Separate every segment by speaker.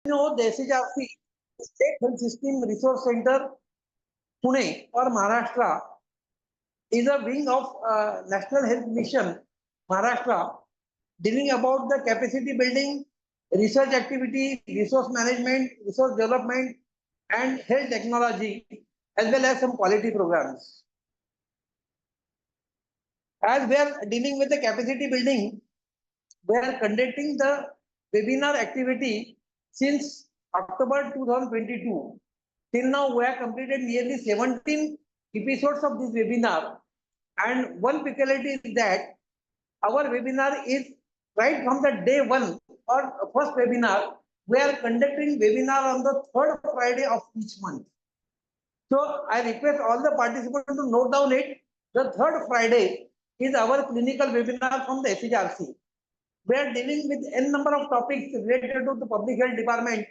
Speaker 1: know, the SHRC, State Health System Resource Center, Pune or Maharashtra, is a wing of National Health Mission, Maharashtra, dealing about the capacity building, research activity, resource management, resource development, and health technology, as well as some quality programs. As we are dealing with the capacity building, we are conducting the webinar activity since October 2022. Till now, we have completed nearly 17 episodes of this webinar. And one peculiarity is that our webinar is right from the day one or first webinar, we are conducting webinar on the third Friday of each month. So I request all the participants to note down it. The third Friday is our clinical webinar from the SHRC. We are dealing with n number of topics related to the public health department,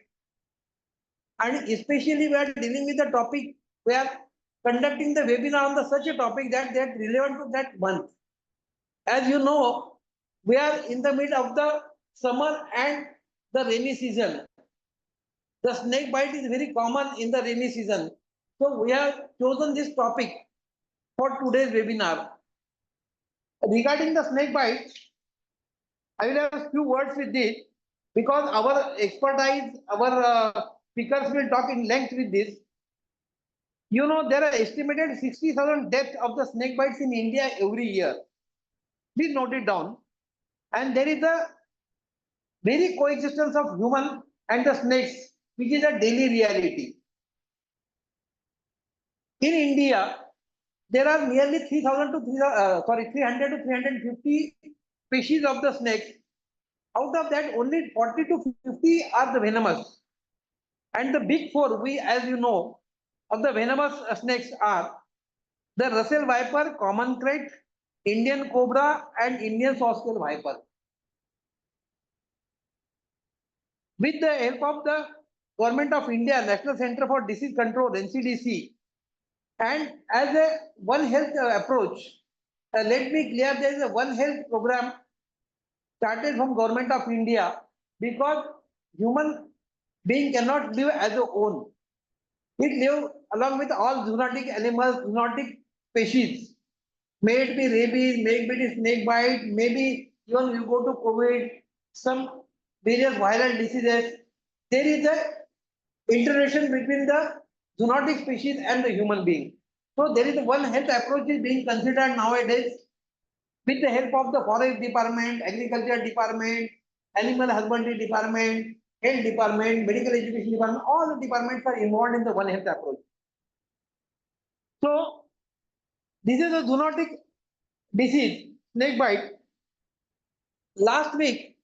Speaker 1: and especially we are dealing with the topic, we are conducting the webinar on such a topic that they are relevant to that month. As you know, we are in the middle of the summer and the rainy season. The snake bite is very common in the rainy season. So we have chosen this topic for today's webinar. Regarding the snake bite, I will have a few words with this because our expertise, our speakers will talk in length with this. You know, there are estimated 60,000 deaths of the snake bites in India every year. Please note it down. And there is a very coexistence of human and the snakes, which is a daily reality. In India, there are nearly 300 to 350 species of the snakes. Out of that, only 40 to 50 are the venomous. And the big four, we, as you know, of the venomous snakes are the Russell viper, common krait, Indian cobra, and Indian sawscale viper. With the help of the Government of India, National Center for Disease Control, NCDC, and as a One Health approach, let me clear, there is a One Health program started from Government of India because human being cannot live as a own. It live along with all zoonotic animals, zoonotic species. May it be rabies, may it be snake bite, maybe even you go to COVID, some various viral diseases. There is a interaction between the zoonotic species and the human being. So there is one health approach is being considered nowadays with the help of the forest department, agriculture department, animal husbandry department, health department, medical education department, all the departments are involved in the one health approach. So this is a zoonotic disease, snake bite. Last week,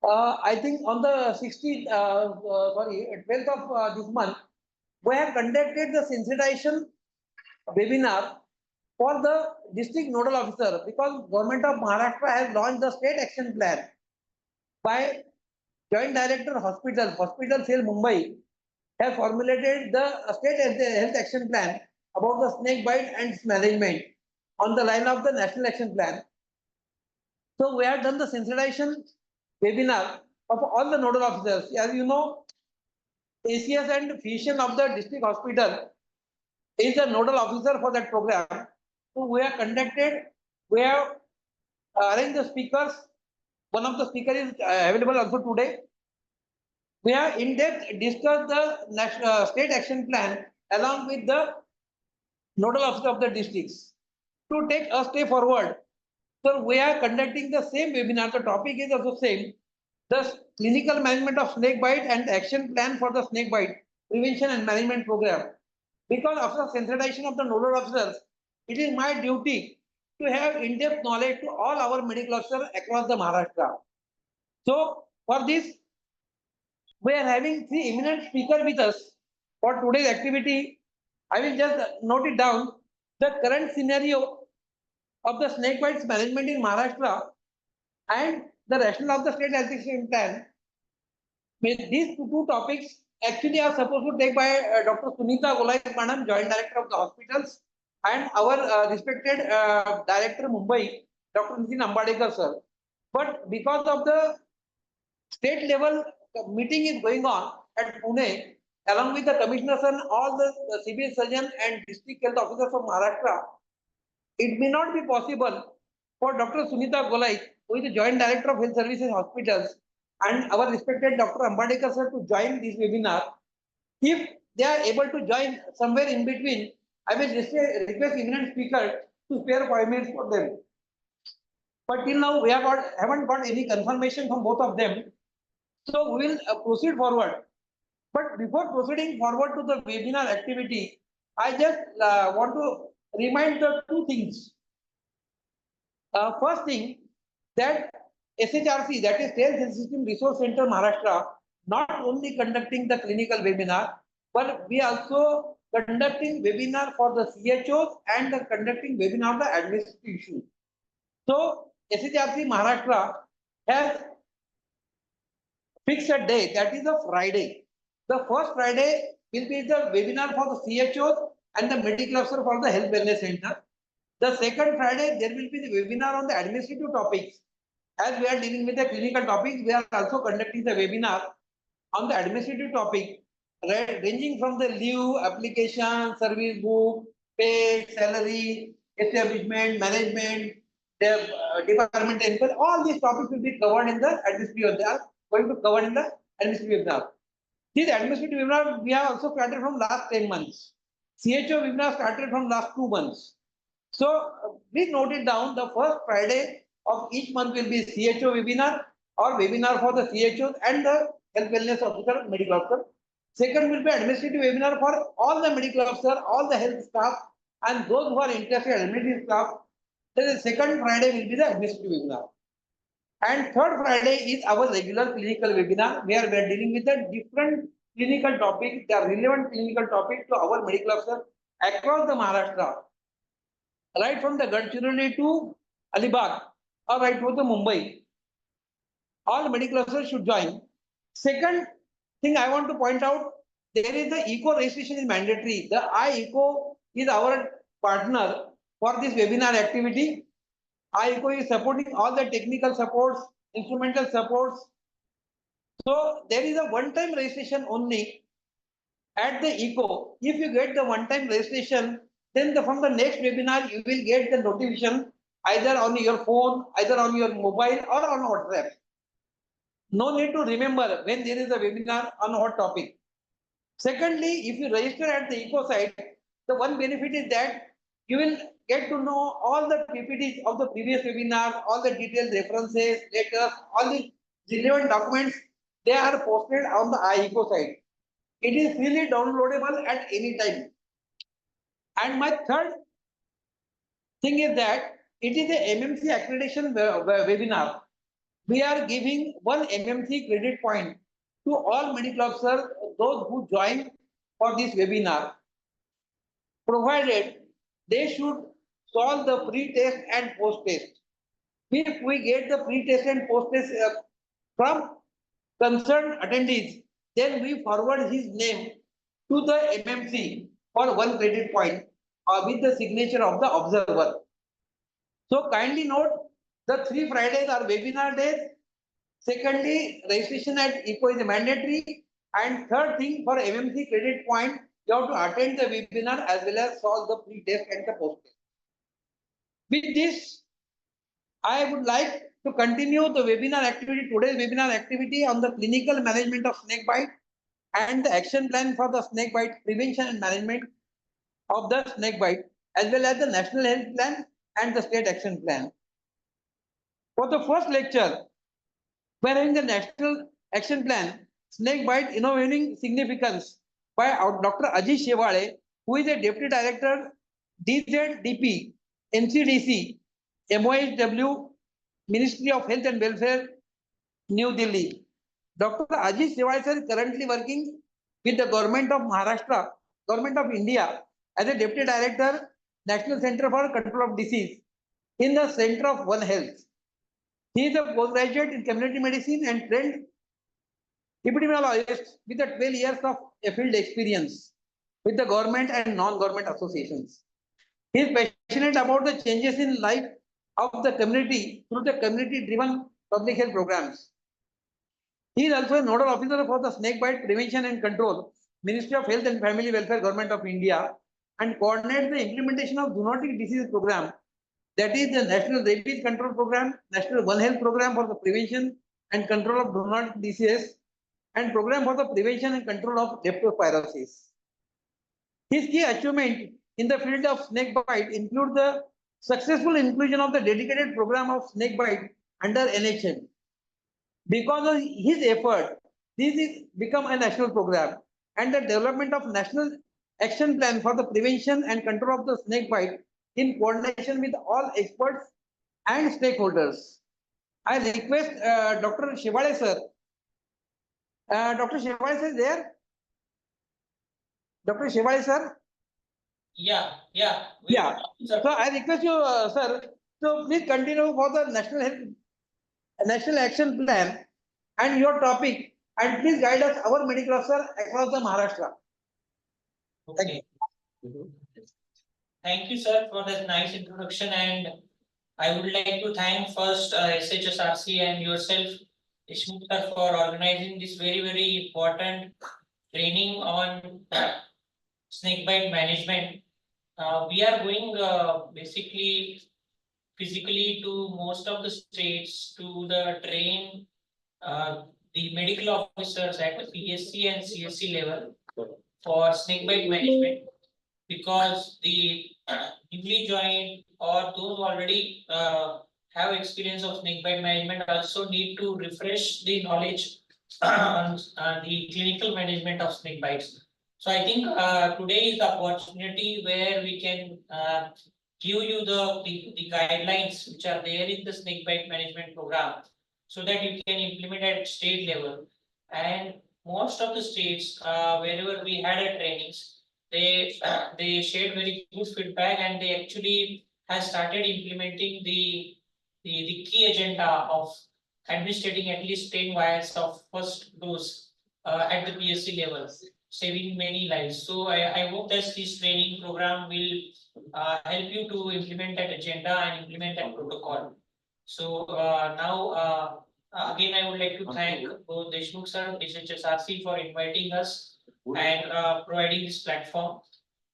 Speaker 1: I think on the 12th of this month, we have conducted the sensitization webinar for the district nodal officer because Government of Maharashtra has launched the state action plan by Joint Director Hospital Cell Mumbai have formulated the state health action plan about the snake bite and its management on the line of the national action plan. So we have done the sensitization webinar of all the nodal officers. As you know, ACS and physician of the district hospital is the nodal officer for that program. So we have conducted, we have arranged the speakers. One of the speakers is available also today. We have in depth discussed the national state action plan along with the nodal officer of the districts to take a step forward. So we are conducting the same webinar. The topic is also same. The clinical management of snake bite and action plan for the snake bite prevention and management program. Because after sensitization of the nodal officers, it is my duty to have in-depth knowledge to all our medical officers across the Maharashtra. So for this, we are having three eminent speakers with us for today's activity. I will just note it down. The current scenario of the snake bites management in Maharashtra and the rationale of the state health plan. These two topics actually are supposed to take by Dr. Sunita Golai Madam, Joint Director of the hospitals, and our respected Director Mumbai, Dr. Nitin Ambadekar sir. But because of the state level meeting is going on, at Pune, along with the commissioners and all the civil surgeon and district health officers of Maharashtra, it may not be possible for Dr. Sunita Golai, who is the Joint Director of Health Services Hospitals, and our respected Dr. Ambadekar sir to join this webinar. If they are able to join somewhere in between, I will request eminent speaker to spare 5 minutes for them. But till now, we haven't got any confirmation from both of them. So we will proceed forward. But before proceeding forward to the webinar activity, I just want to remind the two things. First thing, that SHRC, that is State Health System Resource Center Maharashtra, not only conducting the clinical webinar, but we also conducting webinar for the CHOs and conducting webinar on the administrative issue. So SHRC Maharashtra has fixed a day, that is a Friday. The first Friday will be the webinar for the CHOs and the medical officer for the health wellness center. The second Friday, there will be the webinar on the administrative topics. As we are dealing with the clinical topics, we are also conducting the webinar on the administrative topic, ranging from the leave, application, service book, pay, salary, establishment, management, the department, all these topics will be covered in the administrative. They are going to cover in the administrative webinar. This administrative webinar we have also started from last 10 months. CHO webinar started from last 2 months. So please note it down. The first Friday of each month will be CHO webinar or webinar for the CHOs and the health wellness officer, medical officer. Second will be administrative webinar for all the medical officer, all the health staff, and those who are interested administrative staff. Then the second Friday will be the administrative webinar. And third Friday is our regular clinical webinar where we are dealing with the different clinical topics, the relevant clinical topics to our medical officer across the Maharashtra. Right from the Gadchiroli to Alibag or right from the Mumbai. All medical officers should join. Second thing I want to point out, there is the eco registration is mandatory. The iEco is our partner for this webinar activity. iEco is supporting all the technical supports, instrumental supports. So there is a one-time registration only at the ECO. If you get the one-time registration, then from the next webinar, you will get the notification either on your phone, either on your mobile or on WhatsApp. No need to remember when there is a webinar on what topic. Secondly, if you register at the ECO site, the one benefit is that you will get to know all the PPTs of the previous webinar, all the detailed references, letters, all the relevant documents, they are posted on the iEco site. It is freely downloadable at any time. And my third thing is that it is a MMC accreditation webinar. We are giving one MMC credit point to all medical officers, those who join for this webinar, provided they should solve the pre-test and post-test. If we get the pre-test and post-test from concerned attendees, then we forward his name to the MMC for one credit point with the signature of the observer. So kindly note, the 3 Fridays are webinar days. Secondly, registration at ECO is mandatory. And third thing, for MMC credit point, you have to attend the webinar as well as solve the pre-test and the post-test. With this, I would like to continue the webinar activity, today's webinar activity on the clinical management of snakebite and the action plan for the snakebite prevention and management of the snakebite, as well as the national health plan and the state action plan. For the first lecture, we are having the national action plan, snakebite innovating significance by Dr. Ajit Shewale, who is a deputy director, DZDP, NCDC, MOHW, Ministry of Health and Welfare, New Delhi. Dr. Ajit Shewale is currently working with the government of Maharashtra, government of India, as a deputy director, National Center for Control of Disease, in the Center of One Health. He is a postgraduate in community medicine and trained epidemiologist with 12 years of a field experience with the government and non-government associations. He is passionate about the changes in life of the community through the community-driven public health programs. He is also a nodal officer for the snakebite prevention and control, Ministry of Health and Family Welfare, Government of India, and coordinates the implementation of zoonotic disease program, that is the National Rabies Control Program, National One Health Program for the prevention and control of zoonotic diseases, and program for the prevention and control of leptospirosis. His key achievement in the field of snakebite include the successful inclusion of the dedicated program of snakebite under NHM. Because of his effort, this is become a national program, and the development of national action plan for the prevention and control of the snake bite in coordination with all experts and stakeholders. I request Dr. Shivale sir. Dr. Shivale sir is there? Dr. Shivale sir?
Speaker 2: Yeah.
Speaker 1: Yeah. So I request you, sir, so please continue for the national action plan and your topic, and please guide us, our medical officer across the Maharashtra.
Speaker 2: Okay. Thank you, sir, for that nice introduction, and I would like to thank first SHSRC and yourself, Ishmuk sir, for organizing this very important training on snakebite management. We are going basically physically to most of the states to train the medical officers at the PSC and CSC level for snakebite management, because the newly joined or those who already have experience of snakebite management also need to refresh the knowledge on the clinical management of snake bites. So I think today is the opportunity where we can give you the guidelines which are there in the snakebite management program, so that you can implement at state level. And most of the states, wherever we had a trainings, they shared very good feedback, and they actually has started implementing the key agenda of administering at least 10 vials of first dose at the PSC level, saving many lives. So I hope that this training program will help you to implement that agenda and implement that protocol. So now again, I would like to thank both Deshmukh sir, SHSRC for inviting us and providing this platform.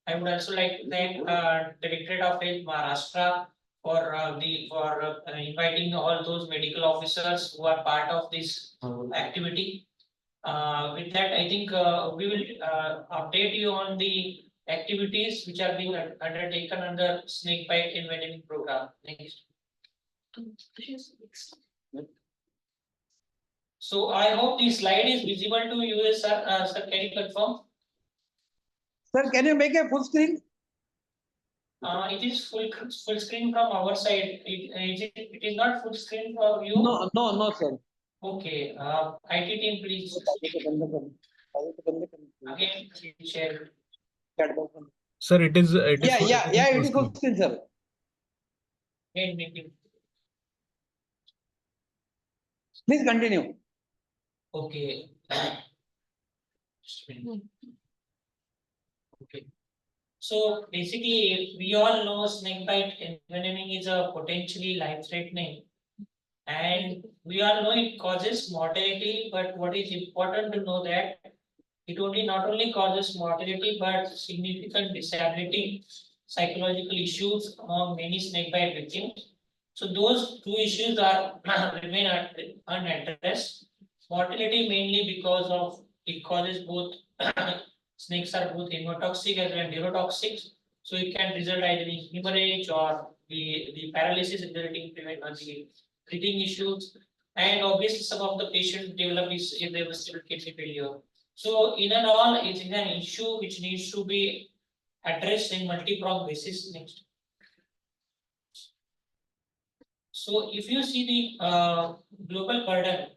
Speaker 2: I would also like to thank Directorate of Health Maharashtra for inviting all those medical officers who are part of this activity. With that, I think we will update you on the activities which are being undertaken under snakebite envenoming program. Next. So I hope the slide is visible to you, sir. Sir, can you confirm?
Speaker 1: Sir, can you make a full screen?
Speaker 2: It is full screen from our side. It is not full screen for you?
Speaker 1: No, sir.
Speaker 2: Okay. IT team, please. Again, share.
Speaker 3: Sir, it is.
Speaker 1: Yeah, it is full screen, sir.
Speaker 2: Again, making.
Speaker 1: Please continue.
Speaker 2: Okay. Okay. So basically, we all know snakebite envenoming is a potentially life-threatening, and we all know it causes mortality. But what is important to know that it not only causes mortality but significant disability, psychological issues among many snakebite victims. So those two issues are remain unaddressed. Mortality mainly because of it causes both snakes are both hemotoxic as well as neurotoxic. So it can result either in hemorrhage or the paralysis resulting prevent the breathing issues. And obviously some of the patients develop is irreversible kidney failure. So in and all, it is an issue which needs to be addressed in multi-pronged basis. Next. So if you see the global burden,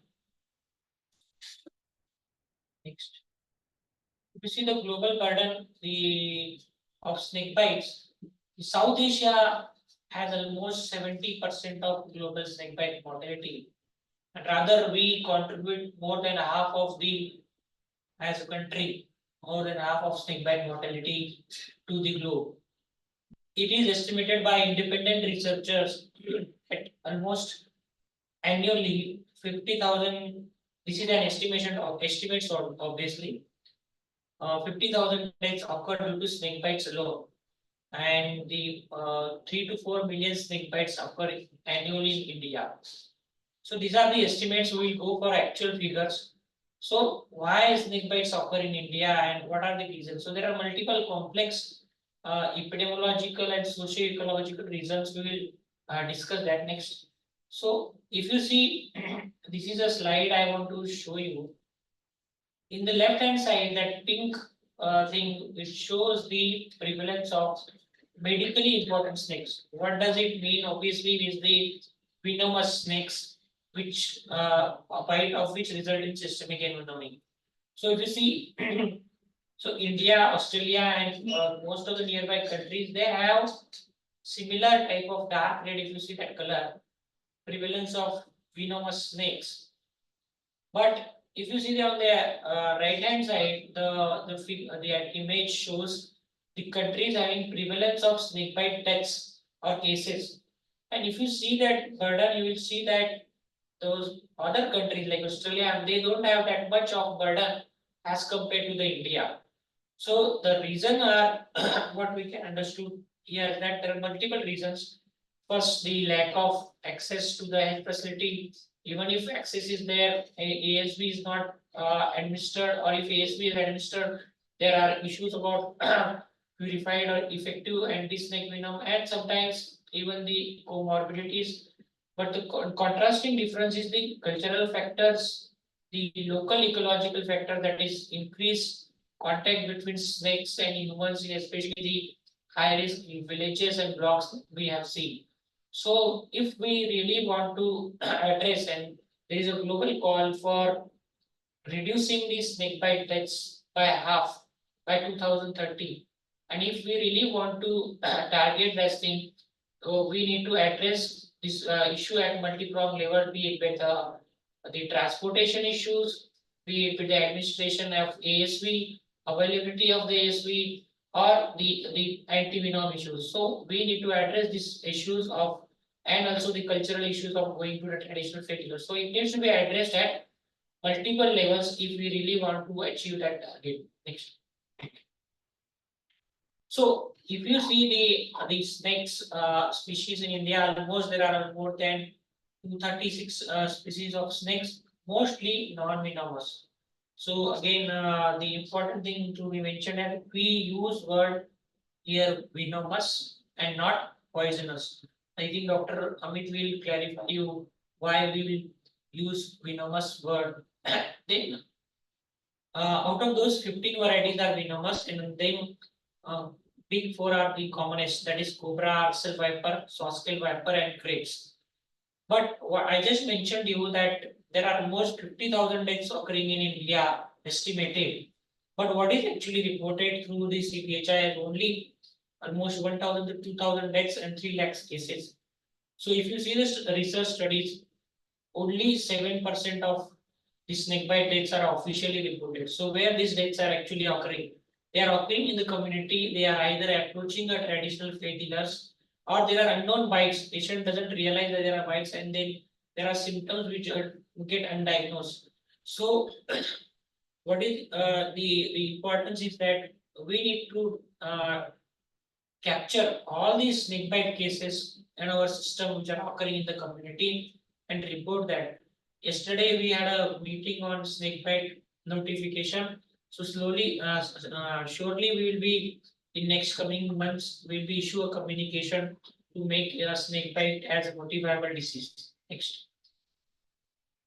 Speaker 2: next. If you see the global burden of snake bites, South Asia has almost 70% of global snake bite mortality. And rather, we contribute more than half of as a country, more than half of snake bite mortality to the globe. It is estimated by independent researchers at almost annually 50,000 This is an estimation of estimates obviously. 50,000 deaths occur due to snake bites alone, and the 3 to 4 million snake bites occur annually in India. So these are the estimates. We will go for actual figures. So why snake bites occur in India and what are the reasons? So there are multiple complex epidemiological and socio-ecological reasons. We will discuss that next. So if you see, this is a slide I want to show you. In the left hand side, that pink thing, which shows the prevalence of medically important snakes. What does it mean? Obviously, is the venomous snakes, which a bite of which result in systemic envenoming. So if you see, so India, Australia, and most of the nearby countries, they have similar type of dark red. If you see that color, prevalence of venomous snakes. But if you see on the right hand side, the image shows the countries having prevalence of snakebite deaths or cases. And if you see that burden, you will see that those other countries like Australia, they don't have that much of burden as compared to the India. So the reason are what we can understood here is that there are multiple reasons. First, the lack of access to the health facility. Even if access is there, ASB is not administered, or if ASB is administered, there are issues about purified or effective anti-snake venom, and sometimes even the comorbidities. But the contrasting difference is the cultural factors, the local ecological factor, that is increased contact between snakes and humans, especially the high risk villages and blocks we have seen. So if we really want to address, and there is a global call for reducing the snake bite deaths by half by 2030. And if we really want to target this thing, so we need to address this issue at multi-pronged level, be it with the transportation issues, be it with the administration of ASV, availability of the ASV, or the anti-venom issues. So we need to address these issues of, and also the cultural issues of going to the traditional failure. So it needs to be addressed at multiple levels if we really want to achieve that target. Next. So if you see the snakes species in India, almost there are more than 236 species of snakes, mostly non-venomous. So again, the important thing to be mentioned is we use word here venomous and not poisonous. I think Dr. Amit will clarify you why we will use venomous word. Then out of those 15 varieties are venomous, and then big four are the commonest, that is cobra, arsel viper, swaskel viper, and crepes. But what I just mentioned you that there are almost 50,000 deaths occurring in India estimated. But what is actually reported through the CPHI is only almost 1,000 to 2,000 deaths and 3 lakhs cases. So if you see this research studies, only 7% of the snakebite deaths are officially reported. So where these deaths are actually occurring? They are occurring in the community. They are either approaching a traditional faith healers, or there are unknown bites. Patient doesn't realize that there are bites, and then there are symptoms which get undiagnosed. So what is the importance is that we need to capture all these snakebite cases in our system which are occurring in the community and report that. Yesterday we had a meeting on snakebite notification. So slowly, shortly we will be in next coming months we'll be issue a communication to make snakebite as a notifiable disease. Next.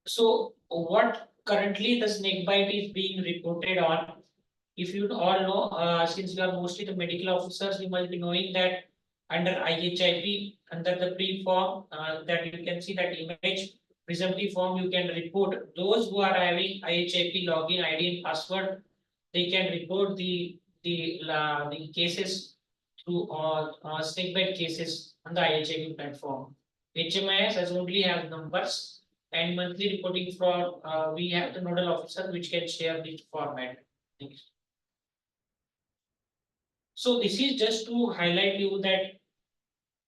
Speaker 2: So what currently the snakebite is being reported on? If you all know, since you are mostly the medical officers, you must be knowing that under IHIP, under the pre-form, that you can see that image, presently form, you can report those who are having IHIP login ID and password. They can report the cases through snakebite cases on the IHIP platform. HMIS has only have numbers, and monthly reporting for we have the nodal officer which can share the format. Next. So this is just to highlight you that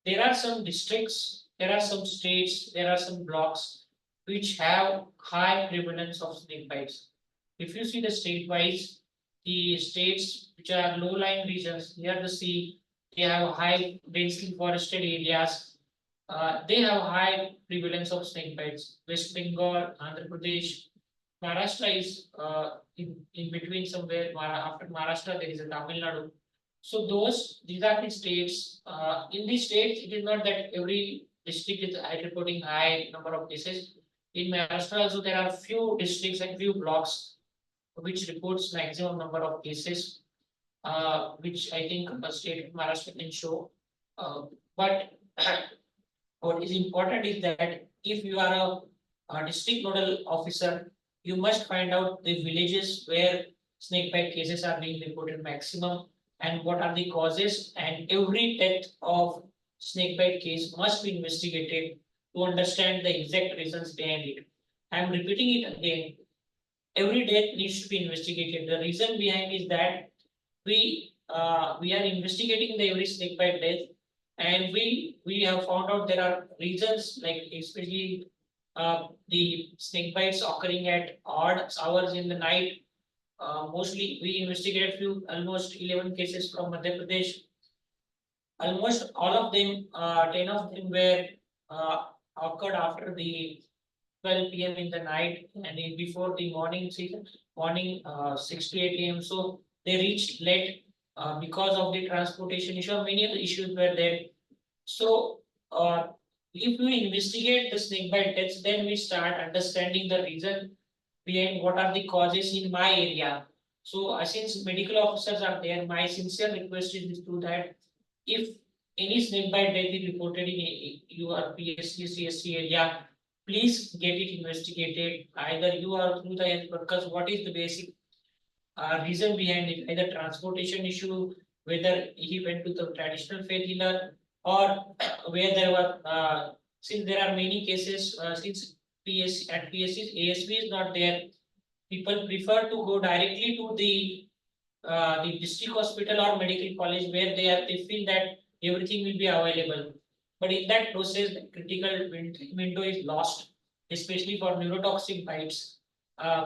Speaker 2: there are some districts, there are some states, there are some blocks which have high prevalence of snake bites. If you see the state wise, the states which are low-lying regions near the sea, they have high densely forested areas. They have high prevalence of snake bites. West Bengal, Andhra Pradesh, Maharashtra is in between somewhere. After Maharashtra, there is a Tamil Nadu. So these are the states. In these states, it is not that every district is reporting high number of cases. In Maharashtra also there are few districts and few blocks which reports maximum number of cases, which I think the state of Maharashtra can show. But what is important is that if you are a district nodal officer, you must find out the villages where snake bite cases are being reported maximum and what are the causes, and every death of snake bite case must be investigated to understand the exact reasons behind it. I am repeating it again. Every death needs to be investigated. The reason behind is that we are investigating the every snake bite death, and we have found out there are reasons like especially the snake bites occurring at odd hours in the night. Mostly we investigated few almost 11 cases from Madhya Pradesh. Almost all of them, 10 of them were occurred after the 12 p.m. in the night and before the morning season, morning 6 to 8 a.m. So they reached late because of the transportation issue. Many of the issues were there. So if we investigate the snake bite deaths, then we start understanding the reason behind what are the causes in my area. So since medical officers are there, my sincere request is to that if any snake bite death is reported in your PSC, CSC area, please get it investigated. Either you or through the health workers, what is the basic reason behind it, either transportation issue, whether he went to the traditional faith healer, or where there were, since there are many cases, since at PSCs, ASV is not there, people prefer to go directly to the district hospital or medical college where they feel that everything will be available. But in that process, the critical window is lost, especially for neurotoxic bites,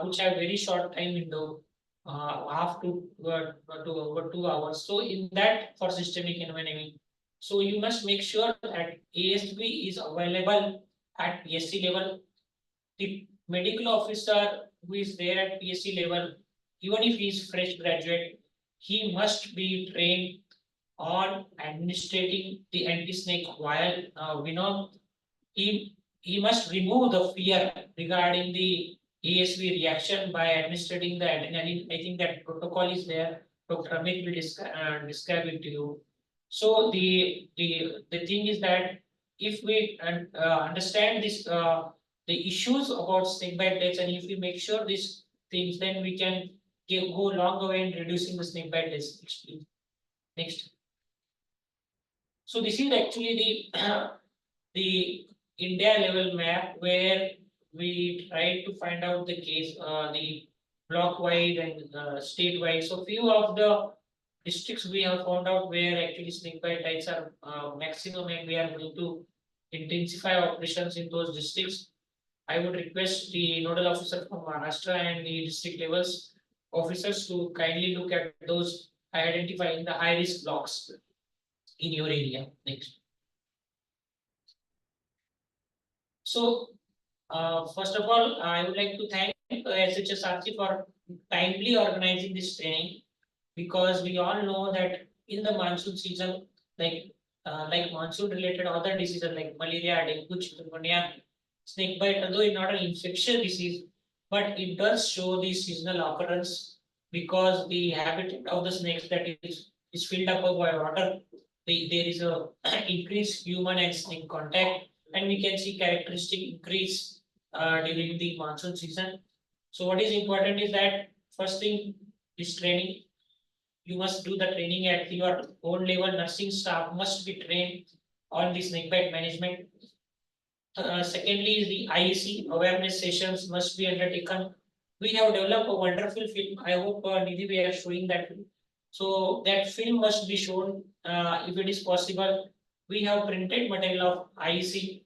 Speaker 2: which have very short time window, half to over 2 hours. So in that for systemic envenoming, so you must make sure that ASB is available at PSC level. The medical officer who is there at PSC level, even if he is fresh graduate, he must be trained on administrating the anti-snake while venom. He must remove the fear regarding the ASV reaction by administering the adrenaline. I think that protocol is there. Dr. Amit will describe it to you. So the thing is that if we understand this the issues about snake bite deaths, and if we make sure these things, then we can go long way in reducing the snake bite deaths. Next. So this is actually the the India level map where we tried to find out the case, the block wide and state wide. So few of the districts we have found out where actually snake bite bites are maximum, and we are going to intensify operations in those districts. I would request the nodal officer from Maharashtra and the district levels officers to kindly look at those identifying the high risk blocks in your area. Next. So, first of all, I would like to thank SHSRC for timely organizing this training, because we all know that in the monsoon season, like monsoon related other diseases like malaria, dengue, chikungunya, snake bite, although it's not an infectious disease, but it does show the seasonal occurrence because the habitat of the snakes that is filled up by water. There is a increased human and snake contact, and we can see characteristic increase during the monsoon season. So what is important is that first thing is training. You must do the training at your own level. Nursing staff must be trained on the snake bite management. Secondly, is the IEC awareness sessions must be undertaken. We have developed a wonderful film. I hope Nidhi we are showing that film. So that film must be shown if it is possible. We have printed material of IEC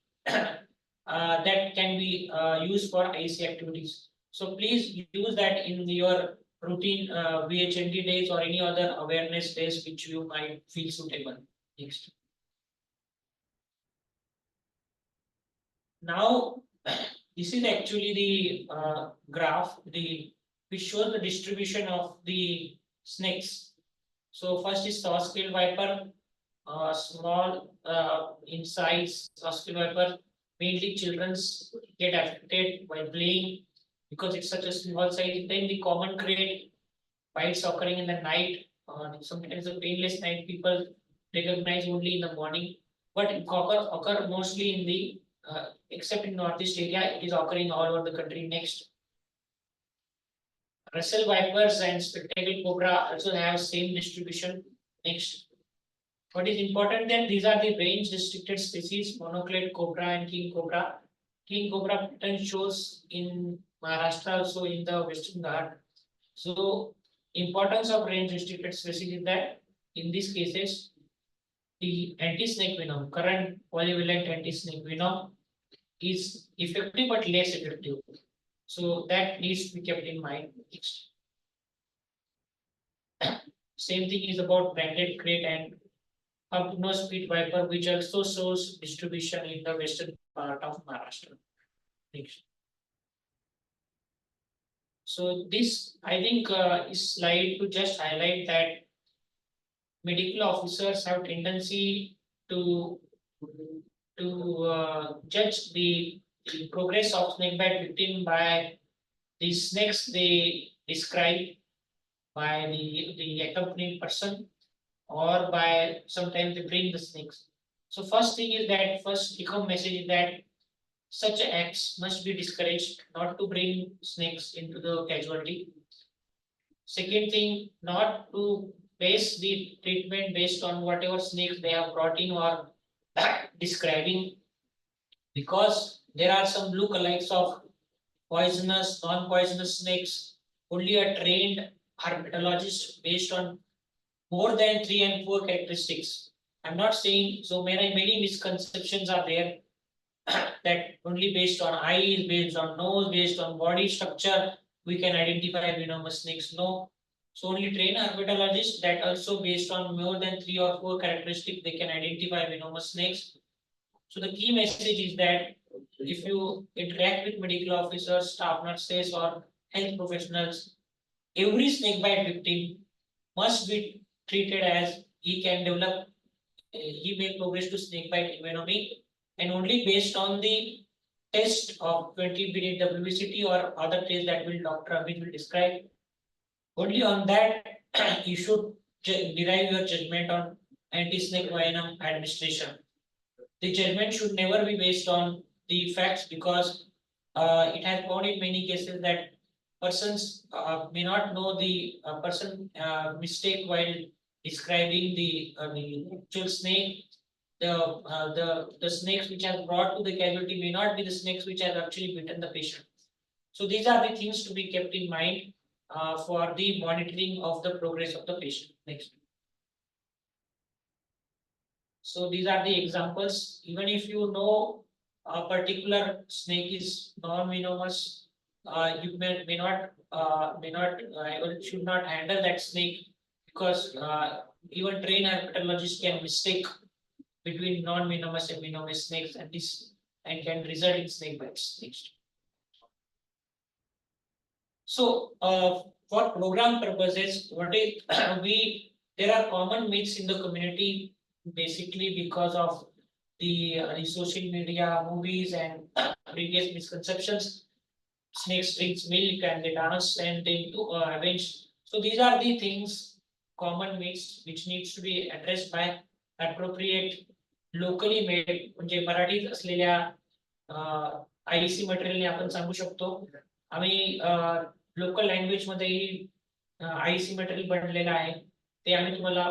Speaker 2: that can be used for IC activities. So please use that in your routine VHND days or any other awareness days which you might feel suitable. Next. Now, this is actually the graph which shows the distribution of the snakes. So first is saw scale viper, small in size, saw scale viper. Mainly children get affected by playing because it's such a small size. Then the common crate bites occurring in the night. Sometimes the painless night people recognize only in the morning, but it occur mostly in the except in northeast area, it is occurring all over the country. Next, Russell vipers and spectacled cobra also have same distribution. Next, what is important then? These are the range restricted species: monoclade cobra and king cobra. King cobra pattern shows in Maharashtra, also in the Western Ghat. So, importance of range restricted species is that in these cases, the anti-snake venom, current polyvalent anti-snake venom, is effective but less effective. So that needs to be kept in mind. Same thing is about banded crate and hognose pit viper, which also shows distribution in the western part of Maharashtra. Next. So this, I think, is slide to just highlight that medical officers have tendency to judge the progress of snakebite victim by the snakes they describe, by the accompanying person, or by sometimes they bring the snakes. So first thing is that first take-home message is that such acts must be discouraged, not to bring snakes into the casualty. Second thing, not to base the treatment based on whatever snakes they have brought in or describing, because there are some lookalikes of poisonous, non-poisonous snakes. Only a trained herpetologist based on more than 3 and 4 characteristics. I'm not saying so. Many misconceptions are there that only based on eyes, based on nose, based on body structure, we can identify venomous snakes. No. So only trained herpetologists that also based on more than 3 or 4 characteristics, they can identify venomous snakes. So the key message is that if you interact with medical officers, staff nurses, or health professionals, every snakebite victim must be treated as he can develop, he may progress to snakebite envenoming, and only based on the test of 20-minute WBCT or other tests that will Dr. Amit will describe. Only on that you should derive your judgment on anti-snake venom administration. The judgment should never be based on the facts, because it has found in many cases that persons may not know the person mistake while describing the actual snake. The snakes which are brought to the casualty may not be the snakes which have actually bitten the patient. So these are the things to be kept in mind for the monitoring of the progress of the patient. Next. So these are the examples. Even if you know a particular snake is non-venomous, you may not should not handle that snake, because even trained herpetologists can mistake between non-venomous and venomous snakes, and this and can result in snake bites. Next. So for program purposes, what is there are common myths in the community, basically because of the social media, movies, and previous misconceptions. Snakes drinks milk and they dance and they do avenge. So these are the things, common myths, which needs to be addressed by appropriate locally made, म्हणजे मराठीत असलेल्या IEC मटेरियलने आपण सांगू शकतो. आम्ही local language मध्ये IEC material बनलेलं आहे, ते आम्ही तुम्हाला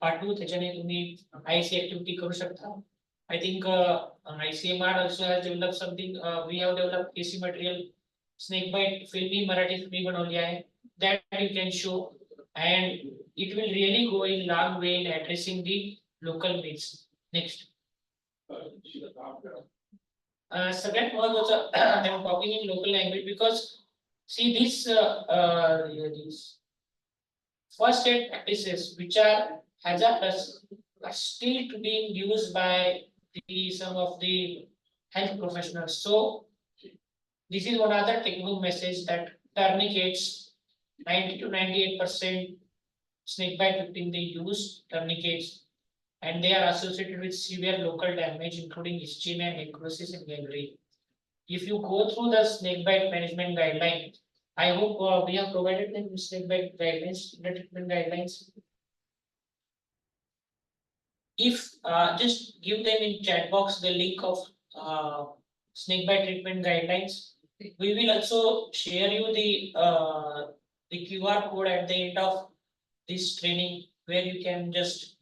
Speaker 2: पाठवू. त्याच्याने तुम्ही IEC ऍक्टिव्हिटी करू शकता. I think ICMR also has developed something. We have developed AC material, snakebite filmy Marathi film बनवली आहे, that you can show, and it will really go in long way in addressing the local myths. Next. सगळ्यात महत्वाचं I am talking in local language because see these first aid practices which are hazardous are still being used by some of the health professionals. So this is one other take-home message that tourniquets 90 to 98% snake bite victim they use tourniquets and they are associated with severe local damage including ischemia, necrosis and gangrene. If you go through the snake bite management guideline, I hope we have provided them with snake bite guidelines, the treatment guidelines. If just give them in chat box the link of snake bite treatment guidelines. We will also share you the QR code at the end of this training where you can just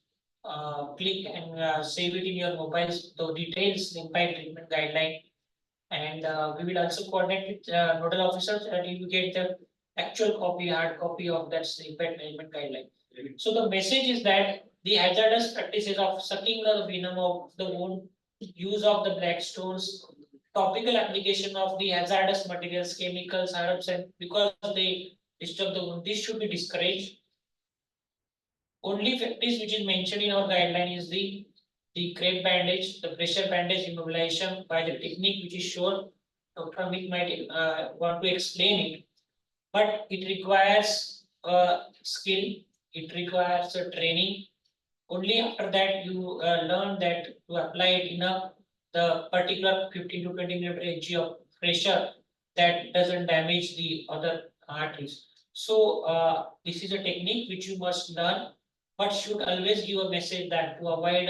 Speaker 2: click and save it in your mobiles, the details snake bite treatment guideline. And we will also coordinate with nodal officers and you will get the actual copy, hard copy of that snake bite management guideline. So the message is that the hazardous practices of sucking the venom of the wound, use of the black stones, topical application of the hazardous materials, chemicals, herbs, and because they disturb the wound, this should be discouraged. Only practice which is mentioned in our guideline is the crepe bandage, the pressure bandage immobilization by the technique which is shown. Dr. Amit might want to explain it, but it requires skill, it requires a training. Only after that you learn that to apply it in the particular 15 to 20 minute range of pressure that doesn't damage the other arteries. So this is a technique which you must learn, but should always give a message that to avoid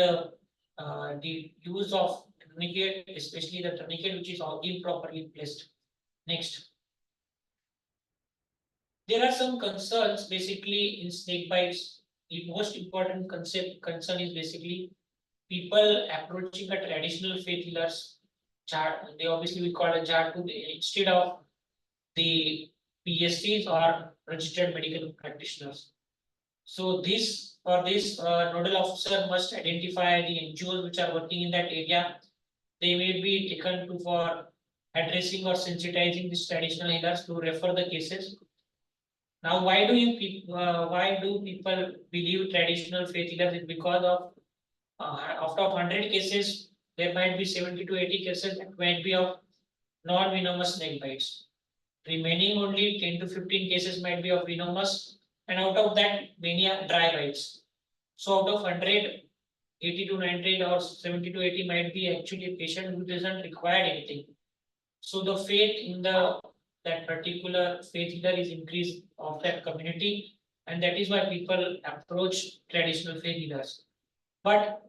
Speaker 2: the use of tourniquet, especially the tourniquet which is improperly placed. Next. There are some concerns basically in snake bites. The most important concern is basically people approaching a traditional faith healers. They obviously we call it Jatu instead of the PSCs or registered medical practitioners. So for this nodal officer must identify the NGOs which are working in that area. They may be taken to for addressing or sensitizing these traditional healers to refer the cases. Now, why do people believe traditional faith healers? It's because of out of 100 cases, there might be 70 to 80 cases that might be of non-venomous snake bites. Remaining only 10 to 15 cases might be of venomous, and out of that, many are dry bites. So out of 100, 80 to 90 or 70 to 80 might be actually a patient who doesn't require anything. So the faith in that particular faith healer is increased of that community, and that is why people approach traditional faith healers. But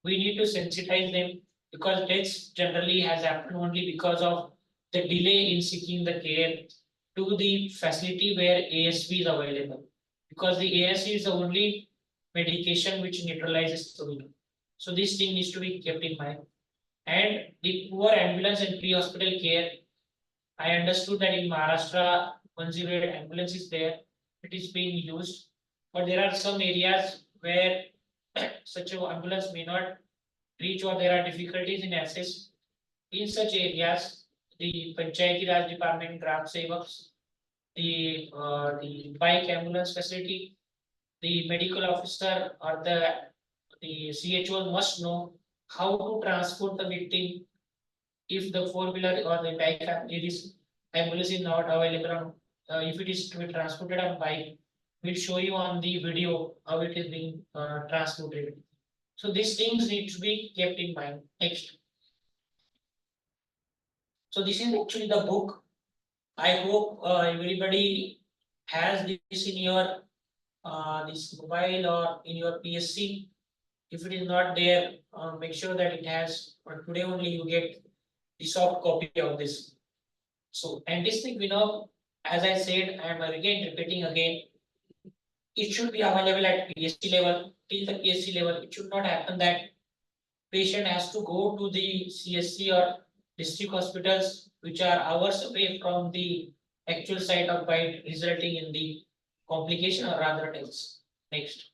Speaker 2: we need to sensitize them because deaths generally has happened only because of the delay in seeking the care to the facility where ASV is available. Because the ASV is the only medication which neutralizes the venom. So this thing needs to be kept in mind. And the poor ambulance and pre-hospital care. I understood that in Maharashtra, 108 ambulance is there. It is being used, but there are some areas where such an ambulance may not reach or there are difficulties in access. In such areas, the Panchayati Raj Department, Gram Sevaks, the bike ambulance facility, the medical officer or the CHO must know how to transport the victim if the four-wheeler or the bike ambulance is not available. If it is to be transported on bike, we'll show you on the video how it is being transported. So these things need to be kept in mind. Next. So this is actually the book. I hope everybody has this in your this mobile or in your PSC. If it is not there, make sure that it has. But today only you get the soft copy of this. So anti-snake venom, as I said, I am again repeating again. It should be available at PSC level. Till the PSC level, it should not happen that patient has to go to the CSC or district hospitals which are hours away from the actual site of bite, resulting in the complication or rather deaths. Next.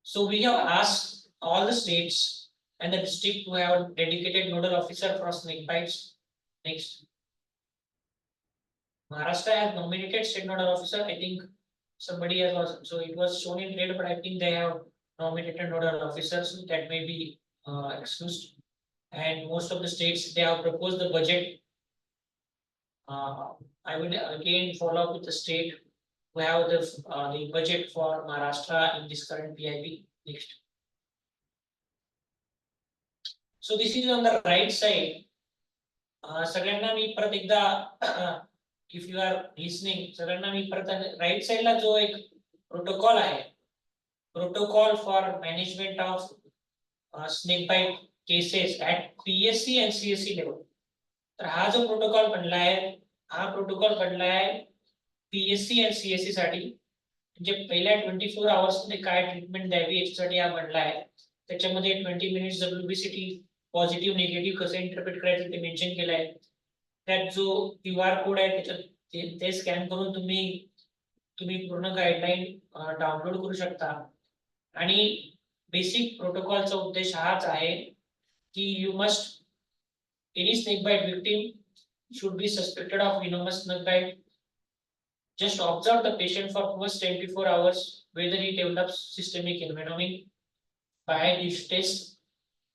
Speaker 2: So we have asked all the states and the district to have a dedicated nodal officer for snake bites. Next. Maharashtra has nominated state nodal officer. I think somebody has also, so it was shown in red, but I think they have nominated nodal officers that may be excused. And most of the states, they have proposed the budget. I will again follow up with the state who have the budget for Maharashtra in this current PIB. Next. So this is on the right side. सगळ्यांना मी परत एकदा if you are listening, सगळ्यांना मी परत right side ला जो एक protocol आहे, protocol for management of snake bite cases at PSC and CSC level. तर हा जो प्रोटोकॉल बनला आहे, हा प्रोटोकॉल बनला आहे PSC आणि CSC साठी. म्हणजे पहिल्या 24 आवर्स मध्ये काय ट्रीटमेंट द्यावी याच्यासाठी हा बनला आहे. त्याच्यामध्ये 20 मिनिट्स WBCT पॉझिटिव्ह निगेटिव्ह कसं इंटरप्रेट करायचं ते मेन्शन केलं आहे. त्यात जो QR कोड आहे त्याच्यात ते स्कॅन करून तुम्ही पूर्ण गाईडलाईन डाउनलोड करू शकता. आणि बेसिक प्रोटोकॉलचा उद्देश हाच आहे की you must any snake bite victim should be suspected of venomous snake bite. Just observe the patient for first 24 hours whether he develops systemic envenoming by this test.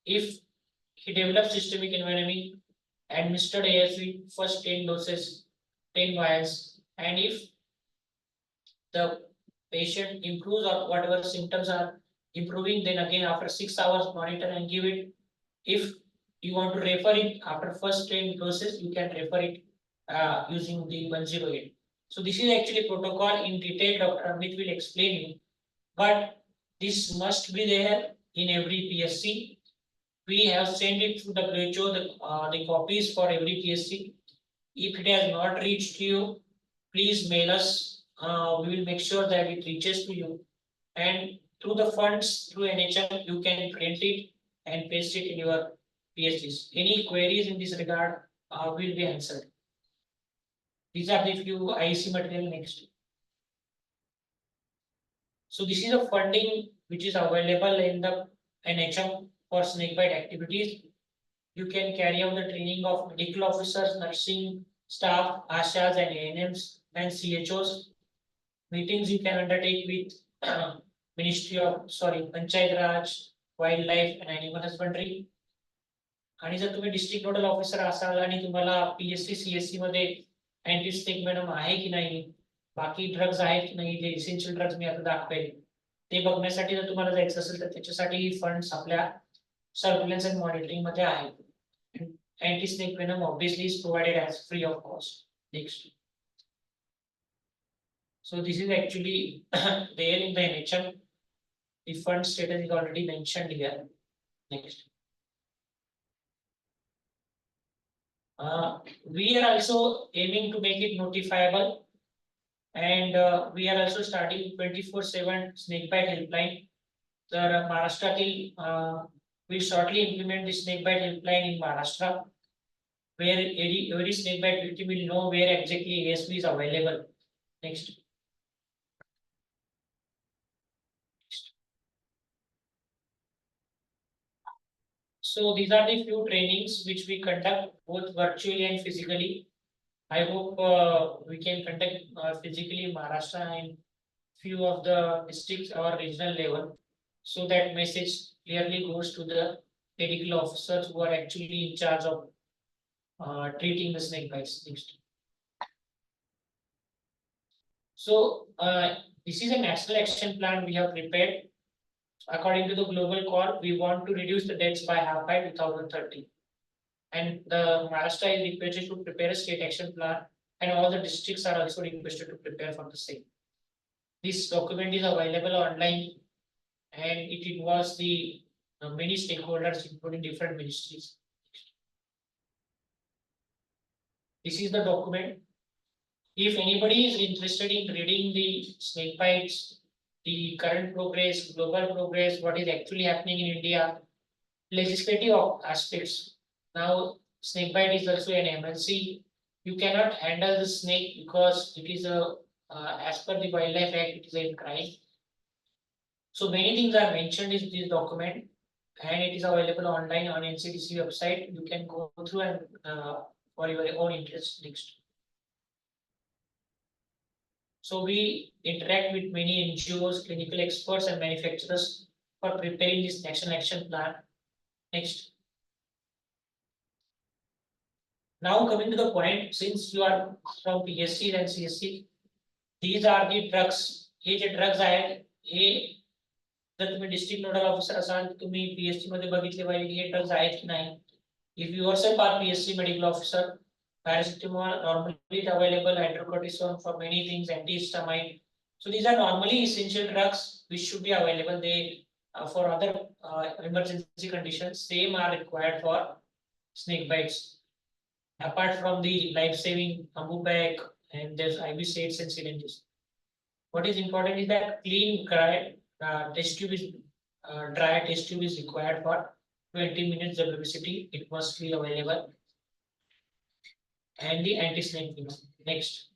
Speaker 2: If he develops systemic envenoming, administered ASV first 10 doses, 10 vials, and if the patient improves or whatever symptoms are improving, then again after 6 hours monitor and give it. If you want to refer it after first 10 doses, you can refer it using the 108. So this is actually protocol in detail. Dr. Amit will explain you, but this must be there in every PSC. We have sent it to WHO, the copies for every PSC. If it has not reached you, please mail us. We will make sure that it reaches to you. And through the funds, through NHM, you can print it and paste it in your PSCs. Any queries in this regard will be answered. These are the few IEC material. Next. So this is a funding which is available in the NHM for snakebite activities. You can carry out the training of medical officers, nursing staff, ASHAs and ANMs and CHOs. Meetings you can undertake with Panchayat Raj, Wildlife and Animal Husbandry. आणि जर तुम्ही district nodal officer असाल आणि तुम्हाला PSC CSC मध्ये anti snake venom आहे की नाही, बाकी ड्रग्ज आहेत की नाही, जे इसेन्शियल ड्रग्ज मी आता दाखवेल ते बघण्यासाठी जर तुम्हाला जायचं असेल तर त्याच्यासाठी फंड्स आपल्या सर्व्हिलन्स अँड मॉनिटरिंग मध्ये आहेत. Anti snake venom obviously is provided as free of cost. Next. So this is actually there in the NHM. The fund status is already mentioned here. Next. We are also aiming to make it notifiable, and we are also starting 24/7 snakebite helpline. The Maharashtra will shortly implement the snakebite helpline in Maharashtra, where every snakebite victim will know where exactly ASV is available. Next. So these are the few trainings which we conduct both virtually and physically. I hope we can conduct physically in Maharashtra and few of the districts or regional level, so that message clearly goes to the medical officers who are actually in charge of treating the snake bites. Next. So this is a national action plan we have prepared. According to the global call, we want to reduce the deaths by half by 2030. And the Maharashtra is requested to prepare a state action plan, and all the districts are also requested to prepare for the same. This document is available online, and it involves the many stakeholders, including different ministries. This is the document. If anybody is interested in reading the snake bites, the current progress, global progress, what is actually happening in India, legislative aspects. Now, snakebite is also an MLC. You cannot handle the snake because it is as per the Wildlife Act, it is a crime. So many things are mentioned in this document. and it is available online on NCDC website. You can go through and for your own interest next. So we interact with many NGOs, clinical experts, and manufacturers for preparing this national action plan. Next. Now coming to the point, since you are from PSC and CSC, these are the drugs. हे जे drugs आहेत हे जर तुम्ही district nodal officer असाल तुम्ही PSC मध्ये बघितले पाहिजे हे ड्रग्ज आहेत की नाही. If you yourself are PSC medical officer, paracetamol normally is available, hydrocortisone for many things, antihistamine. So these are normally essential drugs which should be available. They for other emergency conditions, same are required for snake bites. Apart from the life-saving bamboo bag and there's IV sets and syringes. What is important is that clean, dry test tube is dry test tube is required for 20 minutes WBCT. It must be available. And the anti-snake venom. Next.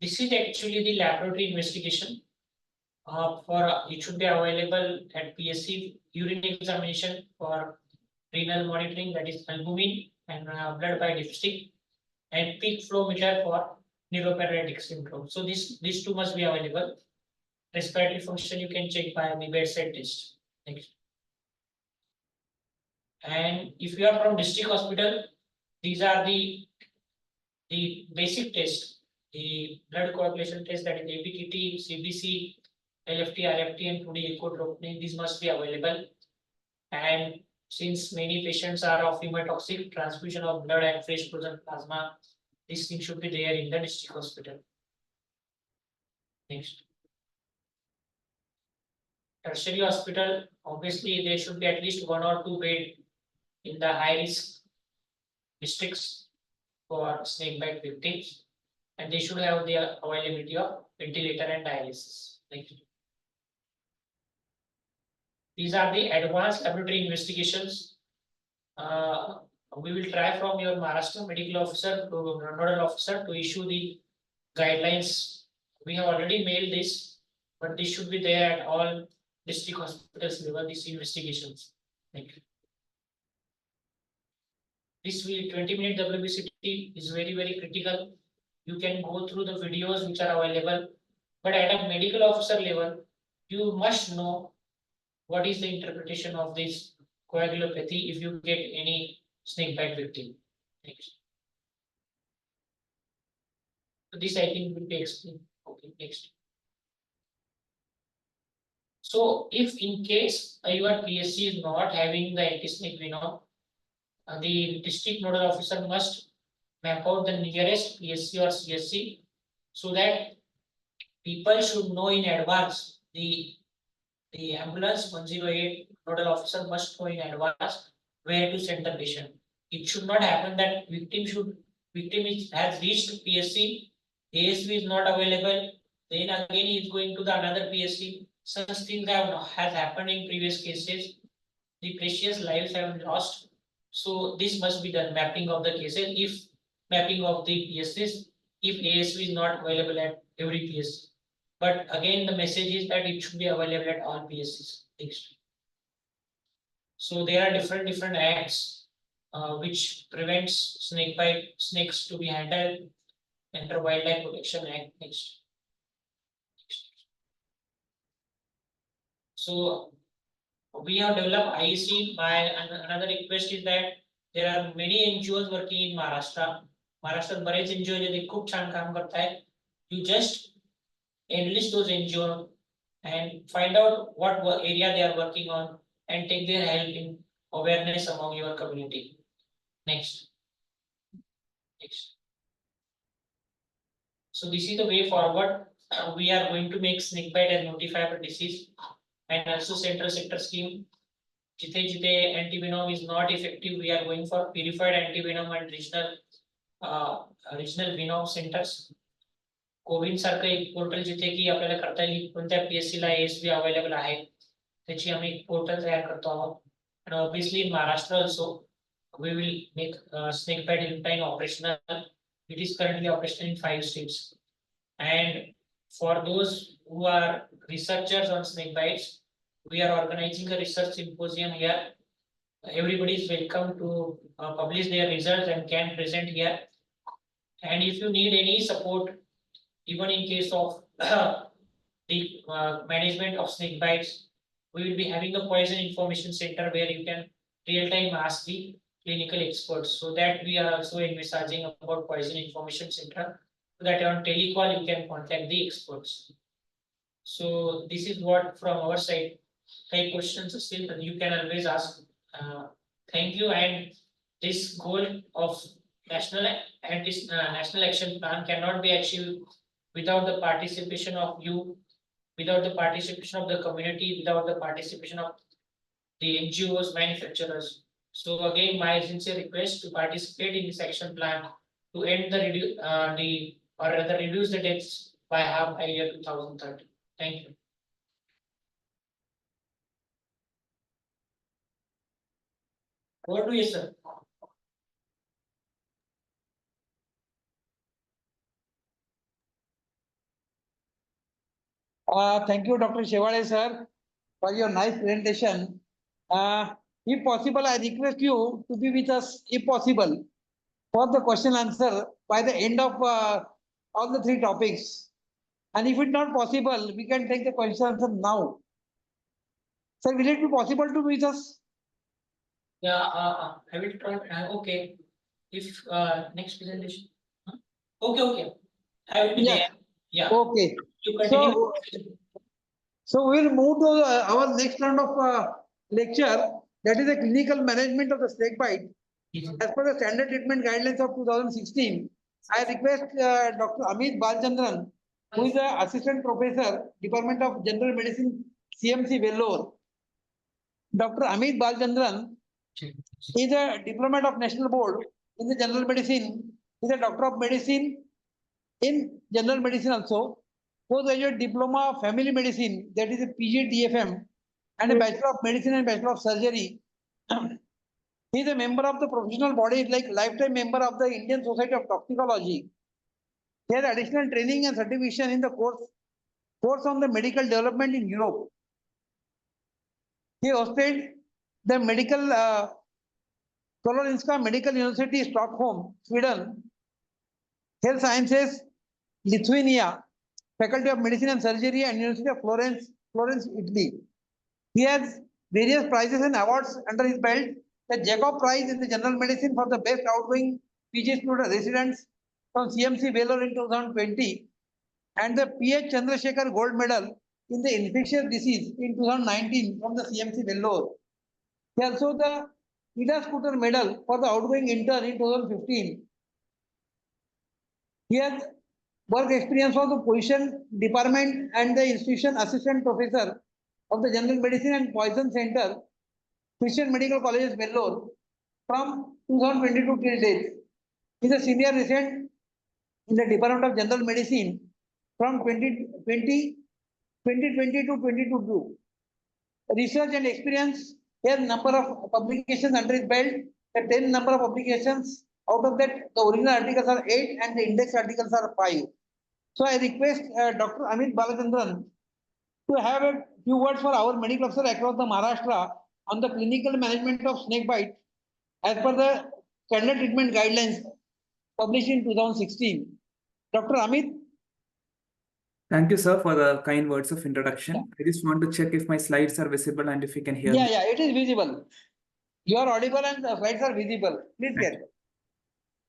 Speaker 2: This is actually the laboratory investigation. It should be available at PSC urine examination for renal monitoring, that is albumin and blood by dipstick, and peak flow meter for neuroparalytic syndrome. So these two must be available. Respiratory function you can check by the bedside test. Next. And if you are from district hospital, these are the basic tests, the blood coagulation test, that is ABTT, CBC, LFT, RFT, and 2D echo troponin. These must be available. And since many patients are of hematoxic, transfusion of blood and fresh frozen plasma, this thing should be there in the district hospital. Next. Tertiary hospital, obviously there should be at least 1 or 2 bed in the high risk districts for snake bite victims, and they should have the availability of ventilator and dialysis. Next. These are the advanced laboratory investigations. We will try from your Maharashtra medical officer to nodal officer to issue the guidelines. We have already mailed this, but this should be there at all district hospitals level, these investigations. Thank you. This 20-minute WBCT is very, very critical. You can go through the videos which are available, but at a medical officer level, you must know what is the interpretation of this coagulopathy if you get any snake bite victim. Next. So this I think will be explained. Okay, next. So if in case your PSC is not having the anti-snake venom, the district nodal officer must map out the nearest PSC or CSC so that people should know in advance. The ambulance 108 nodal officer must know in advance where to send the patient. It should not happen that victim has reached PSC, ASV is not available, then again he is going to the another PSC. Such things has happened in previous cases. The precious lives have been lost. So this must be done, mapping of the cases, if mapping of the PSCs, if ASV is not available at every PSC. But again, the message is that it should be available at all PSCs. Next. So there are different acts which prevents snakes to be handled under Wildlife Protection Act. Next. So we have developed IEC. My another request is that there are many NGOs working in Maharashtra. Maharashtra बरेच NGOs आहेत ते खूप छान काम करतायत. You just enlist those NGOs and find out what area they are working on and take their help in awareness among your community. Next. So this is the way forward. We are going to make snakebite as notifiable disease and also central sector scheme. Jithe antivenom is not effective, we are going for purified antivenom and regional venom centers. CoWIN सारखं एक portal जिथे की आपल्याला करता येईल कोणत्या PSC ला ASV available आहे त्याची आम्ही एक पोर्टल तयार करतो आहोत. And obviously in Maharashtra also we will make snakebite helpline operational. It is currently operational in 5 states. And for those who are researchers on snakebites, we are organizing a research symposium here. Everybody is welcome to publish their results and can present here. And if you need any support, even in case of the management of snake bites, we will be having a poison information center where you can real time ask the clinical experts. So that we are also envisaging about poison information center, so that on telecall you can contact the experts. So this is what from our side. Any questions still you can always ask. Thank you. And this goal of national action plan cannot be achieved without the participation of you, without the participation of the community, without the participation of the NGOs, manufacturers. So again, my sincere request to participate in this action plan to end or rather reduce the deaths by half by year 2030. Thank you. Over to you, sir.
Speaker 1: Thank you, Dr. Shevale, sir, for your nice presentation. If possible, I request you to be with us, if possible, for the question answer by the end of all the three topics. And if it's not possible, we can take the question answer now. Sir, will it be possible to be with us?
Speaker 2: Yeah, I will try. Okay. If next presentation. Huh? Okay. I will be
Speaker 1: Yes.
Speaker 2: there. Yeah.
Speaker 1: Okay.
Speaker 2: You continue.
Speaker 1: So we'll move to our next round of lecture, that is the clinical management of the snake bite. As per the standard treatment guidelines of 2016, I request Dr. Amit Balchandran, who is the Assistant Professor, Department of General Medicine, CMC Vellore. Dr. Amit Balchandran is a diplomat of National Board in the General Medicine. He is a Doctor of Medicine in General Medicine also. Postgraduate Diploma of Family Medicine, that is a PG DFM, and a Bachelor of Medicine and Bachelor of Surgery. He is a member of the professional bodies like lifetime member of the Indian Society of Toxicology. He has additional training and certification in the course on the medical development in Europe. He hosted the medical Karolinska Medical University, Stockholm, Sweden, Health Sciences, Lithuania, Faculty of Medicine and Surgery, and University of Florence, Italy. He has various prizes and awards under his belt. The Jacob Prize in the General Medicine for the best outgoing PG student residents from CMC Vellore in 2020, and the PH Chandrasekhar Gold Medal in the infectious disease in 2019 from the CMC Vellore. He also the Ida Scooter Medal for the outgoing intern in 2015. He has work experience for the position department and the institution assistant professor of the General Medicine and Poison Center, Christian Medical Colleges, Vellore, from 2022 till date. He is a senior resident in the Department of General Medicine from 2020 to 2022. Research and experience, he has number of publications under his belt, the 10 number of publications. Out of that, the original articles are 8 and the index articles are 5. So I request Dr. Amit Balachandran to have a few words for our medical officer across the Maharashtra on the clinical management of snake bite as per the standard treatment guidelines published in 2016. Dr. Amit.
Speaker 3: Thank you, sir, for the kind words of introduction. I just want to check if my slides are visible and if you can hear me.
Speaker 1: Yeah, it is visible. You are audible and the slides are visible. Please get it.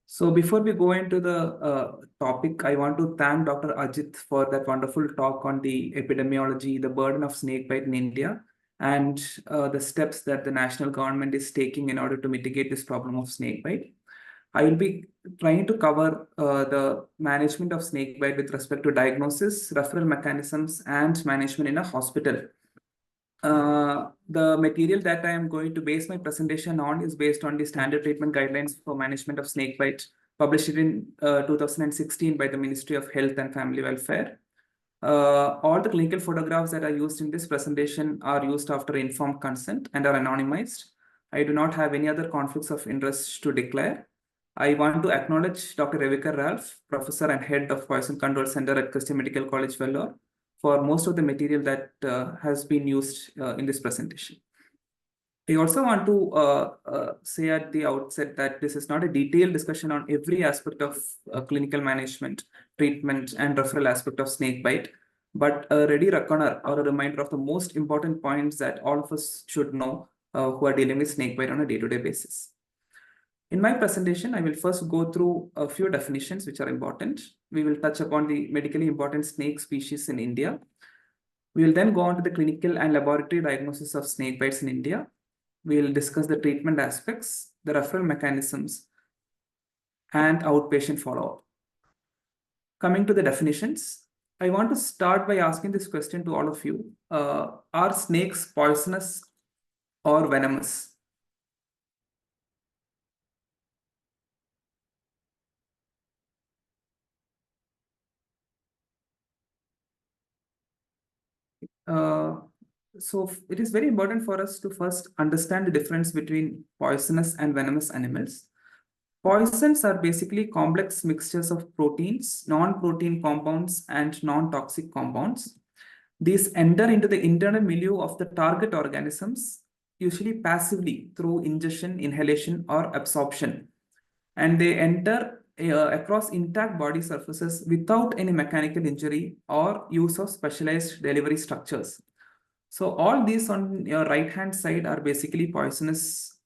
Speaker 3: So before we go into the topic, I want to thank Dr. Ajit for that wonderful talk on the epidemiology, the burden of snakebite in India, and the steps that the national government is taking in order to mitigate this problem of snakebite. I will be trying to cover the management of snakebite with respect to diagnosis, referral mechanisms, and management in a hospital. The material that I am going to base my presentation on is based on the standard treatment guidelines for management of snakebite published in 2016 by the Ministry of Health and Family Welfare. All the clinical photographs that are used in this presentation are used after informed consent and are anonymized. I do not have any other conflicts of interest to declare. I want to acknowledge Dr. Revika Ralph, Professor and Head of Poison Control Center at Christian Medical College, Vellore, for most of the material that has been used in this presentation. I also want to say at the outset that this is not a detailed discussion on every aspect of clinical management, treatment, and referral aspect of snakebite, but a ready reckoner or a reminder of the most important points that all of us should know who are dealing with snakebite on a day-to-day basis. In my presentation, I will first go through a few definitions which are important. We will touch upon the medically important snake species in India. We will then go on to the clinical and laboratory diagnosis of snake bites in India. We will discuss the treatment aspects, the referral mechanisms, and outpatient follow-up. Coming to the definitions, I want to start by asking this question to all of you. Are snakes poisonous or venomous? So it is very important for us to first understand the difference between poisonous and venomous animals. Poisons are basically complex mixtures of proteins, non-protein compounds, and non-toxic compounds. These enter into the internal milieu of the target organisms, usually passively through ingestion, inhalation, or absorption. And they enter across intact body surfaces without any mechanical injury or use of specialized delivery structures. So all these on your right-hand side are basically poisonous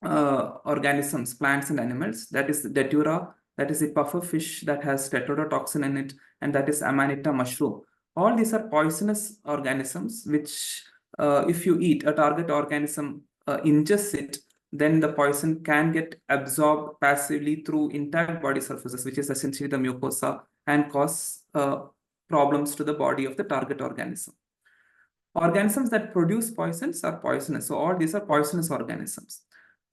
Speaker 3: organisms, plants and animals. That is the datura, that is the puffer fish that has tetrodotoxin in it, and that is Amanita mushroom. All these are poisonous organisms which if you eat a target organism, ingests it, then the poison can get absorbed passively through intact body surfaces, which is essentially the mucosa, and cause problems to the body of the target organism. Organisms that produce poisons are poisonous. So all these are poisonous organisms.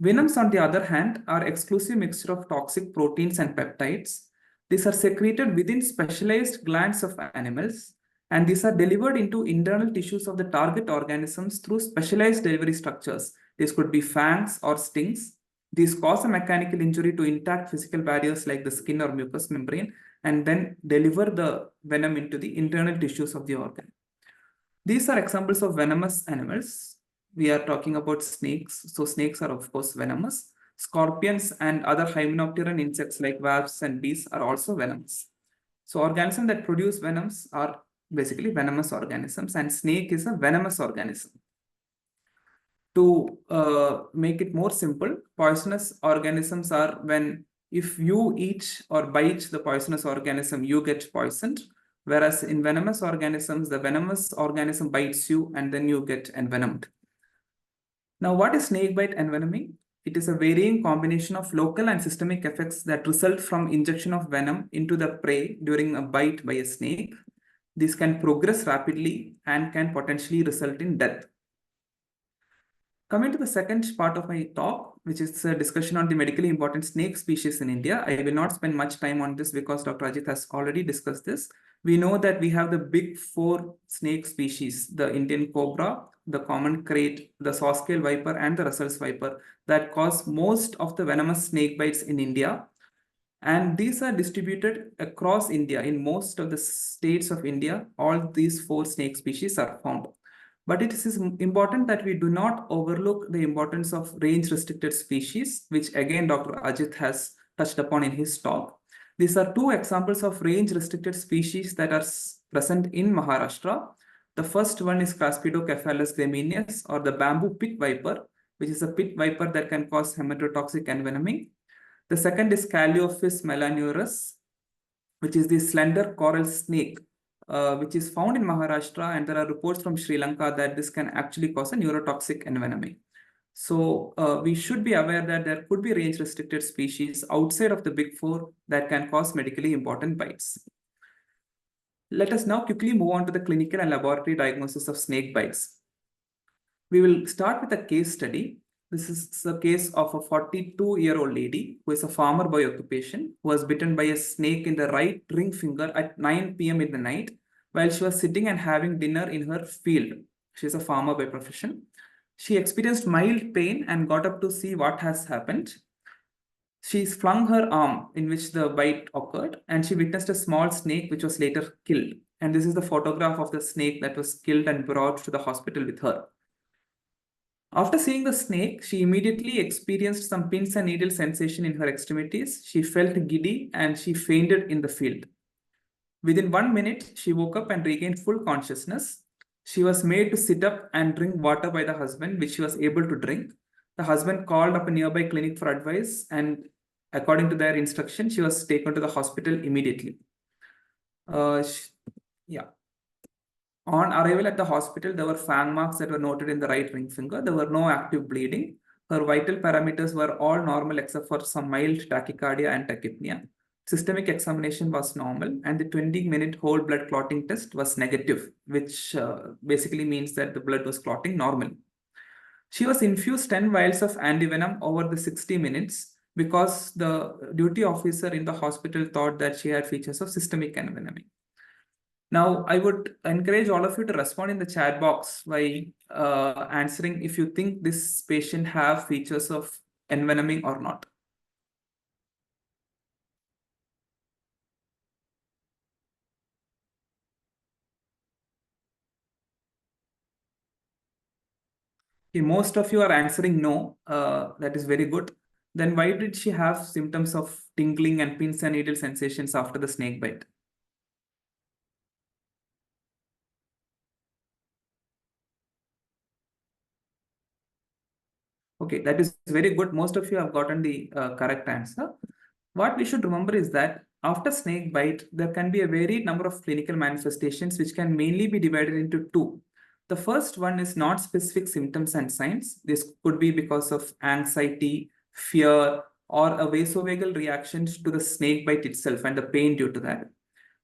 Speaker 3: Venoms, on the other hand, are exclusive mixture of toxic proteins and peptides. These are secreted within specialized glands of animals, and these are delivered into internal tissues of the target organisms through specialized delivery structures. These could be fangs or stings. These cause a mechanical injury to intact physical barriers like the skin or mucous membrane, and then deliver the venom into the internal tissues of the organ. These are examples of venomous animals. We are talking about snakes. So snakes are of course venomous. Scorpions and other hymenopteran insects like wasps and bees are also venomous. So organisms that produce venoms are basically venomous organisms, and snake is a venomous organism. To make it more simple, poisonous organisms are when if you eat or bite the poisonous organism, you get poisoned. Whereas in venomous organisms, the venomous organism bites you and then you get envenomed. Now, what is snakebite envenoming? It is a varying combination of local and systemic effects that result from injection of venom into the prey during a bite by a snake. This can progress rapidly and can potentially result in death. Coming to the second part of my talk, which is a discussion on the medically important snake species in India. I will not spend much time on this because Dr. Ajit has already discussed this. We know that we have the big four snake species, the Indian cobra, the common krait, the saw-scale viper, and the Russell's viper that cause most of the venomous snake bites in India. And these are distributed across India. In most of the states of India, all these four snake species are found. But it is important that we do not overlook the importance of range-restricted species, which again Dr. Ajit has touched upon in his talk. These are two examples of range-restricted species that are present in Maharashtra. The first one is Caspidocephalus gramineus, or the bamboo pit viper, which is a pit viper that can cause hematotoxic envenoming. The second is Calliophysis melanurus, which is the slender coral snake, which is found in Maharashtra, and there are reports from Sri Lanka that this can actually cause a neurotoxic envenoming. So we should be aware that there could be range-restricted species outside of the big four that can cause medically important bites. Let us now quickly move on to the clinical and laboratory diagnosis of snake bites. We will start with a case study. This is the case of a 42-year-old lady who is a farmer by occupation who was bitten by a snake in the right ring finger at 9 p.m. in the night while she was sitting and having dinner in her field. She is a farmer by profession. She experienced mild pain and got up to see what has happened. She flung her arm in which the bite occurred, and she witnessed a small snake which was later killed. And this is the photograph of the snake that was killed and brought to the hospital with her. After seeing the snake, she immediately experienced some pins and needle sensation in her extremities. She felt giddy and she fainted in the field. Within 1 minute, she woke up and regained full consciousness. She was made to sit up and drink water by the husband, which she was able to drink. The husband called up a nearby clinic for advice, and according to their instruction, she was taken to the hospital immediately. Yeah. On arrival at the hospital, there were fang marks that were noted in the right ring finger. There were no active bleeding. Her vital parameters were all normal except for some mild tachycardia and tachypnea. Systemic examination was normal, and the 20-minute whole blood clotting test was negative, which basically means that the blood was clotting normally. She was infused 10 vials of antivenom over the 60 minutes because the duty officer in the hospital thought that she had features of systemic envenoming. Now, I would encourage all of you to respond in the chat box by answering if you think this patient have features of envenoming or not. Okay, most of you are answering no. That is very good. Then why did she have symptoms of tingling and pins and needle sensations after the snake bite? Okay, that is very good. Most of you have gotten the correct answer. What we should remember is that after snake bite, there can be a varied number of clinical manifestations which can mainly be divided into two. The first one is not specific symptoms and signs. This could be because of anxiety, fear, or a vasovagal reaction to the snake bite itself and the pain due to that.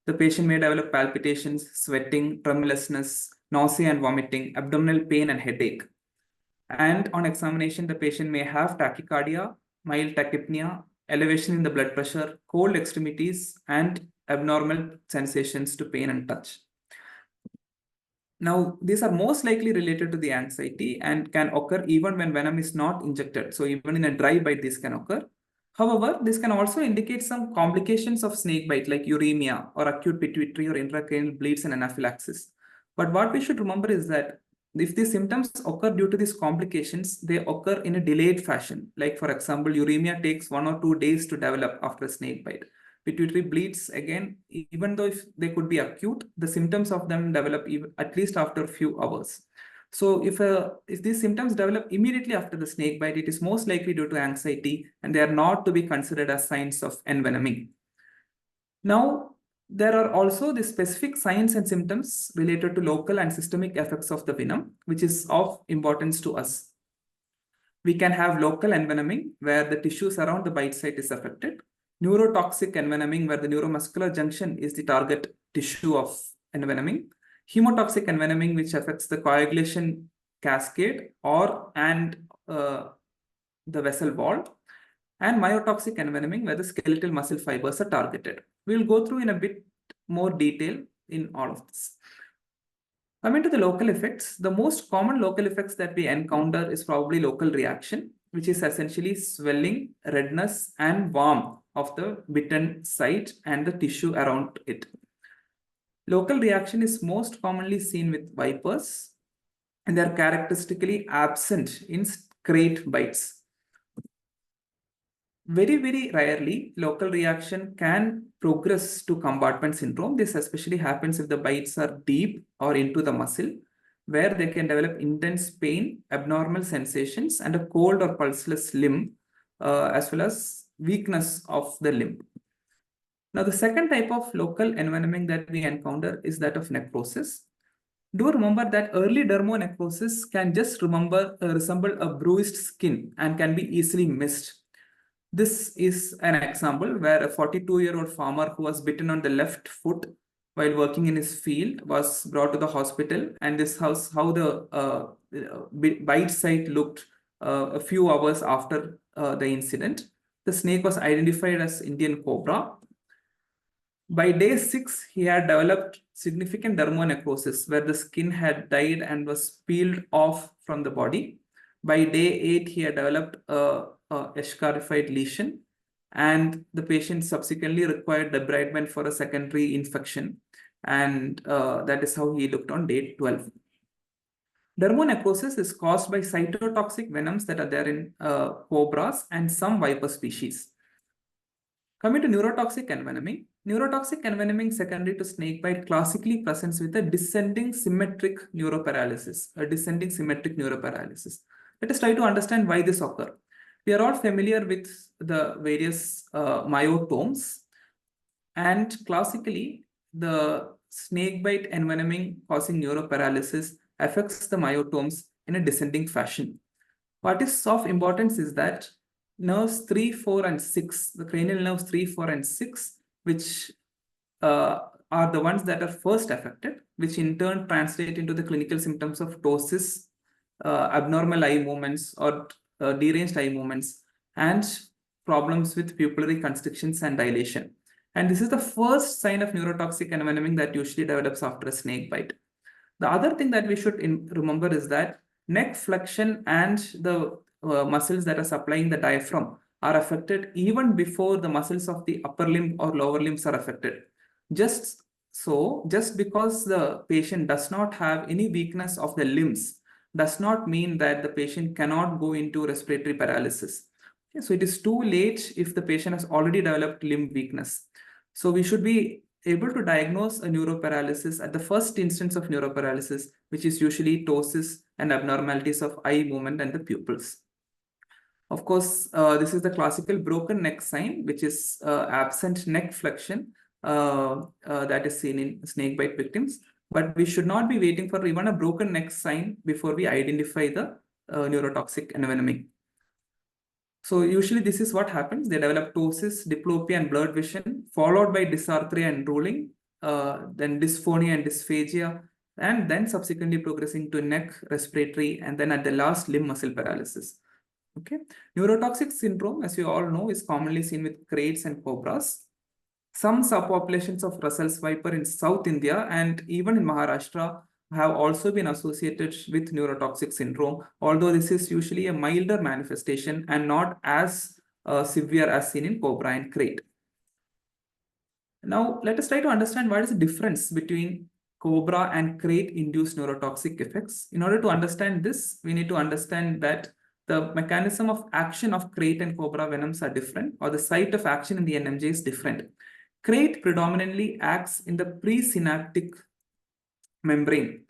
Speaker 3: The patient may develop palpitations, sweating, tremulousness, nausea and vomiting, abdominal pain and headache. And on examination, the patient may have tachycardia, mild tachypnea, elevation in the blood pressure, cold extremities, and abnormal sensations to pain and touch. Now, these are most likely related to the anxiety and can occur even when venom is not injected. So even in a dry bite, this can occur. However, this can also indicate some complications of snake bite like uremia or acute pituitary or intracranial bleeds and anaphylaxis. But what we should remember is that if these symptoms occur due to these complications, they occur in a delayed fashion. Like for example, uremia takes 1 or 2 days to develop after a snake bite. Pituitary bleeds, again, even though if they could be acute, the symptoms of them develop at least after a few hours. So if these symptoms develop immediately after the snake bite, it is most likely due to anxiety, and they are not to be considered as signs of envenoming. Now, there are also the specific signs and symptoms related to local and systemic effects of the venom, which is of importance to us. We can have local envenoming, where the tissues around the bite site is affected. Neurotoxic envenoming, where the neuromuscular junction is the target tissue of envenoming. Hemotoxic envenoming, which affects the coagulation cascade and the vessel wall. And myotoxic envenoming, where the skeletal muscle fibers are targeted. We'll go through in a bit more detail in all of this. Coming to the local effects, the most common local effects that we encounter is probably local reaction, which is essentially swelling, redness, and warmth of the bitten site and the tissue around it. Local reaction is most commonly seen with vipers, and they are characteristically absent in scrate bites. Very, very rarely, local reaction can progress to compartment syndrome. This especially happens if the bites are deep or into the muscle, where they can develop intense pain, abnormal sensations, and a cold or pulseless limb, as well as weakness of the limb. Now, the second type of local envenoming that we encounter is that of necrosis. Do remember that early dermonecrosis can just resemble a bruised skin and can be easily missed. This is an example where a 42-year-old farmer who was bitten on the left foot while working in his field was brought to the hospital, and this was how the bite site looked a few hours after the incident. The snake was identified as Indian cobra. By day 6, he had developed significant dermonecrosis where the skin had died and was peeled off from the body. By day 8, he had developed a escharified lesion, and the patient subsequently required debridement for a secondary infection. And that is how he looked on day 12. Dermonecrosis is caused by cytotoxic venoms that are there in cobras and some viper species. Coming to neurotoxic envenoming, neurotoxic envenoming secondary to snakebite classically presents with a descending symmetric neuroparalysis. Let us try to understand why this occurs. We are all familiar with the various myotomes, and classically, the snakebite envenoming causing neuroparalysis affects the myotomes in a descending fashion. What is of importance is that nerves 3, 4, and 6, the cranial nerves 3, 4, and 6, which are the ones that are first affected, which in turn translate into the clinical symptoms of ptosis, abnormal eye movements or deranged eye movements, and problems with pupillary constrictions and dilation. And this is the first sign of neurotoxic envenoming that usually develops after a snake bite. The other thing that we should remember is that neck flexion and the muscles that are supplying the diaphragm are affected even before the muscles of the upper limb or lower limbs are affected. Just because the patient does not have any weakness of the limbs does not mean that the patient cannot go into respiratory paralysis. Okay, so it is too late if the patient has already developed limb weakness. So we should be able to diagnose a neuroparalysis at the first instance of neuroparalysis, which is usually ptosis and abnormalities of eye movement and the pupils. Of course, this is the classical broken neck sign, which is absent neck flexion that is seen in snakebite victims. But we should not be waiting for even a broken neck sign before we identify the neurotoxic envenoming. So usually this is what happens. They develop ptosis, diplopia, and blurred vision, followed by dysarthria and drooling, then dysphonia and dysphagia, and then subsequently progressing to neck, respiratory, and then at the last limb muscle paralysis. Okay, neurotoxic syndrome, as you all know, is commonly seen with kraits and cobras. Some subpopulations of Russell's viper in South India and even in Maharashtra have also been associated with neurotoxic syndrome, although this is usually a milder manifestation and not as severe as seen in cobra and krait. Now, let us try to understand what is the difference between cobra and krait induced neurotoxic effects. In order to understand this, we need to understand that the mechanism of action of krait and cobra venoms are different, or the site of action in the NMJ is different. Krait predominantly acts in the presynaptic membrane,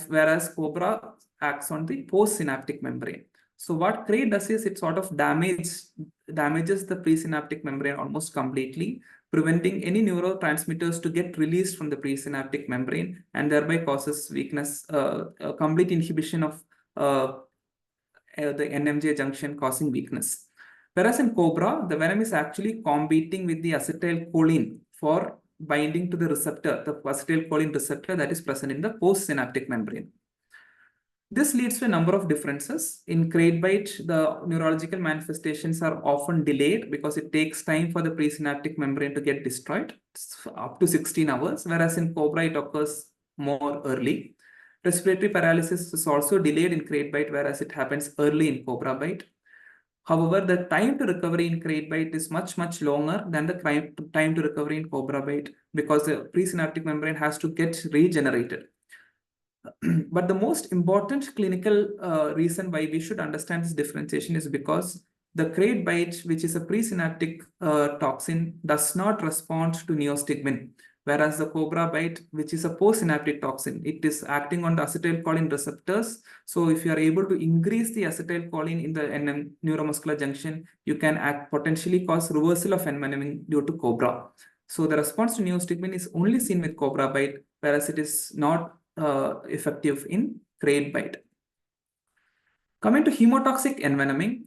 Speaker 3: whereas cobra acts on the postsynaptic membrane. So what krait does is it sort of damages the presynaptic membrane almost completely, preventing any neurotransmitters to get released from the presynaptic membrane, and thereby causes weakness, complete inhibition of the NMJ junction, causing weakness. Whereas in cobra, the venom is actually competing with the acetylcholine for binding to the receptor, the acetylcholine receptor that is present in the postsynaptic membrane. This leads to a number of differences. In krait bite, the neurological manifestations are often delayed because it takes time for the presynaptic membrane to get destroyed, up to 16 hours, whereas in cobra, it occurs more early. Respiratory paralysis is also delayed in krait bite, whereas it happens early in cobra bite. However, the time to recovery in krait bite is much longer than the time to recovery in cobra bite because the presynaptic membrane has to get regenerated. But the most important clinical reason why we should understand this differentiation is because the krait bite, which is a presynaptic toxin, does not respond to neostigmine, whereas the cobra bite, which is a postsynaptic toxin, it is acting on the acetylcholine receptors. So if you are able to increase the acetylcholine in the NM neuromuscular junction, you can potentially cause reversal of envenoming due to cobra. So the response to neostigmine is only seen with cobra bite, whereas it is not effective in krait bite. Coming to hemotoxic envenoming,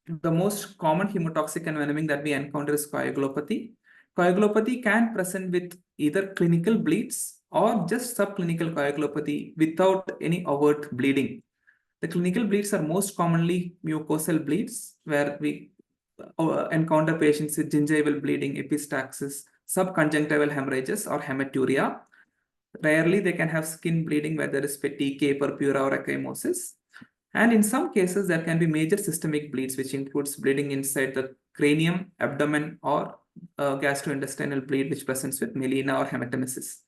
Speaker 3: the most common hemotoxic envenoming that we encounter is coagulopathy. Coagulopathy can present with either clinical bleeds or just subclinical coagulopathy without any overt bleeding. The clinical bleeds are most commonly mucosal bleeds, where we encounter patients with gingival bleeding, epistaxis, subconjunctival hemorrhages, or hematuria. Rarely they can have skin bleeding where there is petechiae, purpura, or ecchymosis. And in some cases, there can be major systemic bleeds, which includes bleeding inside the cranium, abdomen, or gastrointestinal bleed, which presents with melena or hematemesis.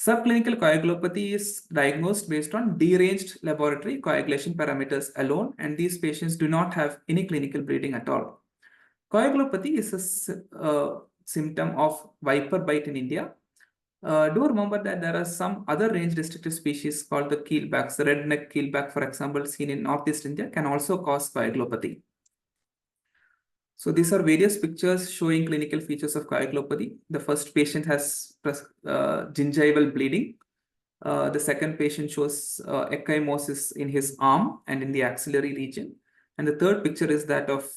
Speaker 3: Subclinical coagulopathy is diagnosed based on deranged laboratory coagulation parameters alone, and these patients do not have any clinical bleeding at all. Coagulopathy is a symptom of viper bite in India. Do remember that there are some other range restricted species called the keelbacks. The redneck keelback, for example, seen in Northeast India, can also cause coagulopathy. So these are various pictures showing clinical features of coagulopathy. The first patient has gingival bleeding. The second patient shows ecchymosis in his arm and in the axillary region. And the third picture is that of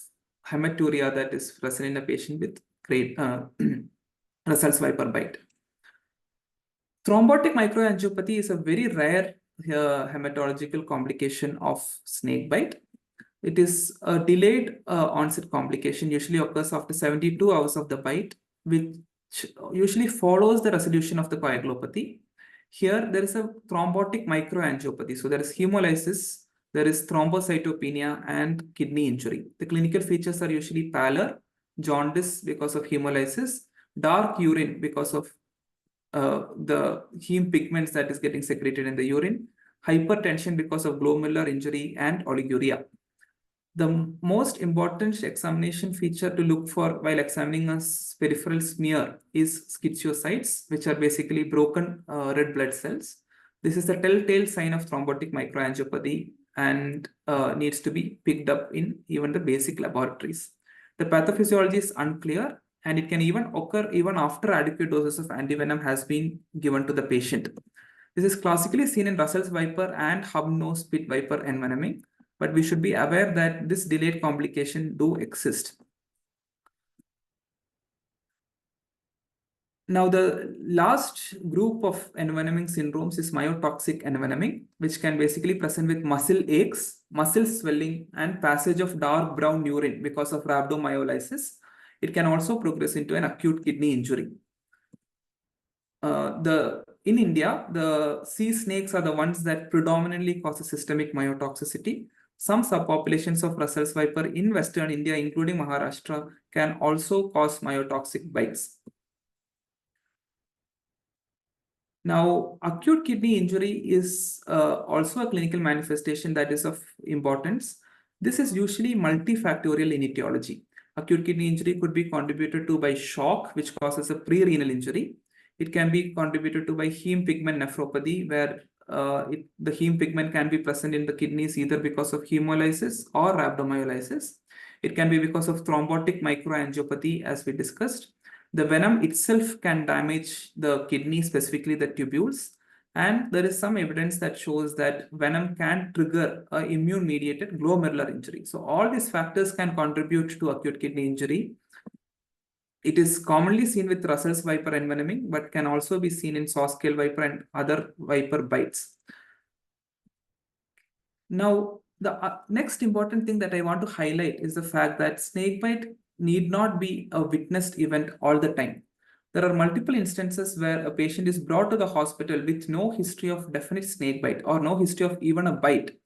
Speaker 3: hematuria that is present in a patient with great Russell's viper bite. Thrombotic microangiopathy is a very rare hematological complication of snake bite. It is a delayed onset complication, usually occurs after 72 hours of the bite, which usually follows the resolution of the coagulopathy. Here, there is a thrombotic microangiopathy. So there is hemolysis, there is thrombocytopenia, and kidney injury. The clinical features are usually pallor, jaundice because of hemolysis, dark urine because of the heme pigments that is getting secreted in the urine, hypertension because of glomerular injury, and oliguria. The most important examination feature to look for while examining a peripheral smear is schizocytes, which are basically broken red blood cells. This is the telltale sign of thrombotic microangiopathy and needs to be picked up in even the basic laboratories. The pathophysiology is unclear, and it can even occur even after adequate doses of antivenom has been given to the patient. This is classically seen in Russell's viper and hub-nose pit viper envenoming, but we should be aware that this delayed complication do exist. Now, the last group of envenoming syndromes is myotoxic envenoming, which can basically present with muscle aches, muscle swelling, and passage of dark brown urine because of rhabdomyolysis. It can also progress into an acute kidney injury. In India, the sea snakes are the ones that predominantly cause systemic myotoxicity. Some subpopulations of Russell's viper in Western India, including Maharashtra, can also cause myotoxic bites. Now, acute kidney injury is also a clinical manifestation that is of importance. This is usually multifactorial in etiology. Acute kidney injury could be contributed to by shock, which causes a pre-renal injury. It can be contributed to by heme pigment nephropathy, where the heme pigment can be present in the kidneys either because of hemolysis or rhabdomyolysis. It can be because of thrombotic microangiopathy, as we discussed. The venom itself can damage the kidney, specifically the tubules. And there is some evidence that shows that venom can trigger an immune-mediated glomerular injury. So all these factors can contribute to acute kidney injury. It is commonly seen with Russell's viper envenoming, but can also be seen in saw-scale viper and other viper bites. Now, the next important thing that I want to highlight is the fact that snakebite need not be a witnessed event all the time. There are multiple instances where a patient is brought to the hospital with no history of definite snakebite or no history of even a bite.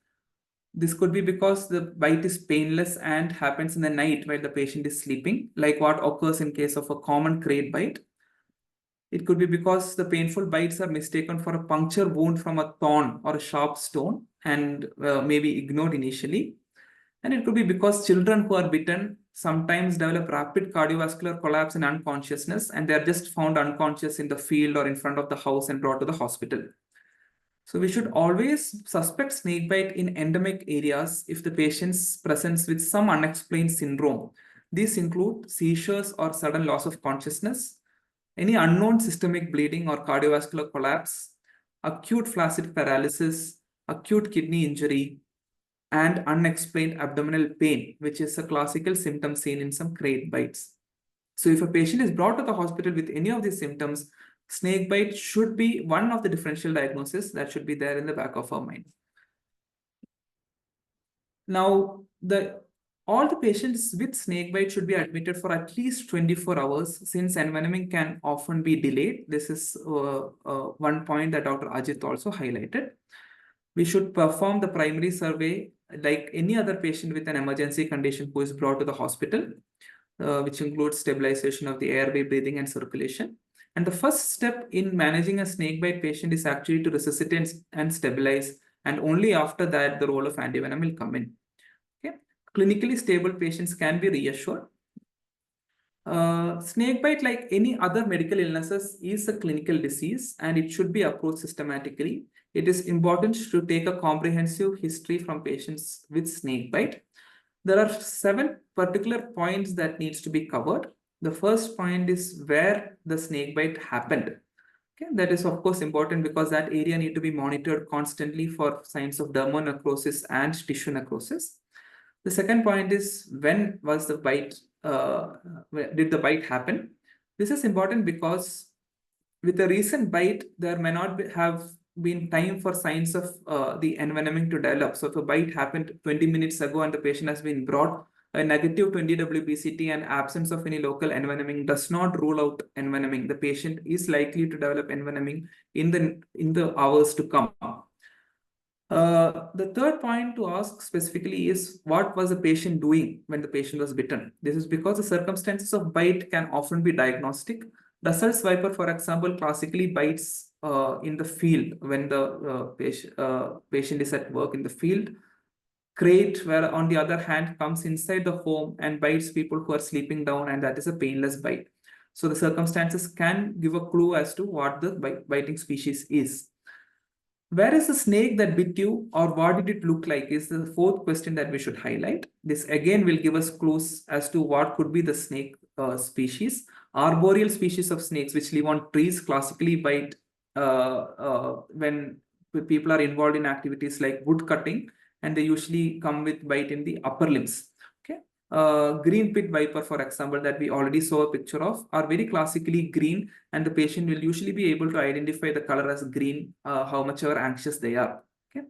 Speaker 3: This could be because the bite is painless and happens in the night while the patient is sleeping, like what occurs in case of a common crate bite. It could be because the painful bites are mistaken for a puncture wound from a thorn or a sharp stone and maybe ignored initially. And it could be because children who are bitten sometimes develop rapid cardiovascular collapse and unconsciousness, and they are just found unconscious in the field or in front of the house and brought to the hospital. So we should always suspect snakebite in endemic areas if the patient presents with some unexplained syndrome. These include seizures or sudden loss of consciousness, any unknown systemic bleeding or cardiovascular collapse, acute flaccid paralysis, acute kidney injury, and unexplained abdominal pain, which is a classical symptom seen in some crate bites. So if a patient is brought to the hospital with any of these symptoms, snakebite should be one of the differential diagnoses that should be there in the back of our mind. Now, all the patients with snakebite should be admitted for at least 24 hours since envenoming can often be delayed. This is one point that Dr. Ajit also highlighted. We should perform the primary survey like any other patient with an emergency condition who is brought to the hospital, which includes stabilization of the airway, breathing, and circulation. And the first step in managing a snakebite patient is actually to resuscitate and stabilize. And only after that, the role of antivenom will come in. Okay. Clinically stable patients can be reassured. Snakebite, like any other medical illnesses, is a clinical disease and it should be approached systematically. It is important to take a comprehensive history from patients with snakebite. There are 7 particular points that needs to be covered. The first point is where the snakebite happened. Okay, that is of course important because that area need to be monitored constantly for signs of dermonecrosis and tissue necrosis. The second point is when was the bite, did the bite happen? This is important because with a recent bite, there may not have been time for signs of the envenoming to develop. So if a bite happened 20 minutes ago and the patient has been brought, a negative 20 WBCT and absence of any local envenoming does not rule out envenoming. The patient is likely to develop envenoming in the hours to come. The third point to ask specifically is what was the patient doing when the patient was bitten? This is because the circumstances of bite can often be diagnostic. Russell's viper, for example, classically bites in the field when the patient is at work in the field. Crate, where on the other hand, comes inside the home and bites people who are sleeping down, and that is a painless bite. So the circumstances can give a clue as to what the biting species is. Where is the snake that bit you, or what did it look like, is the fourth question that we should highlight. This again will give us clues as to what could be the snake species. Arboreal species of snakes which live on trees classically bite when people are involved in activities like wood cutting, and they usually come with bite in the upper limbs. Okay. Green pit viper, for example, that we already saw a picture of, are very classically green, and the patient will usually be able to identify the color as green, how much ever anxious they are. Okay.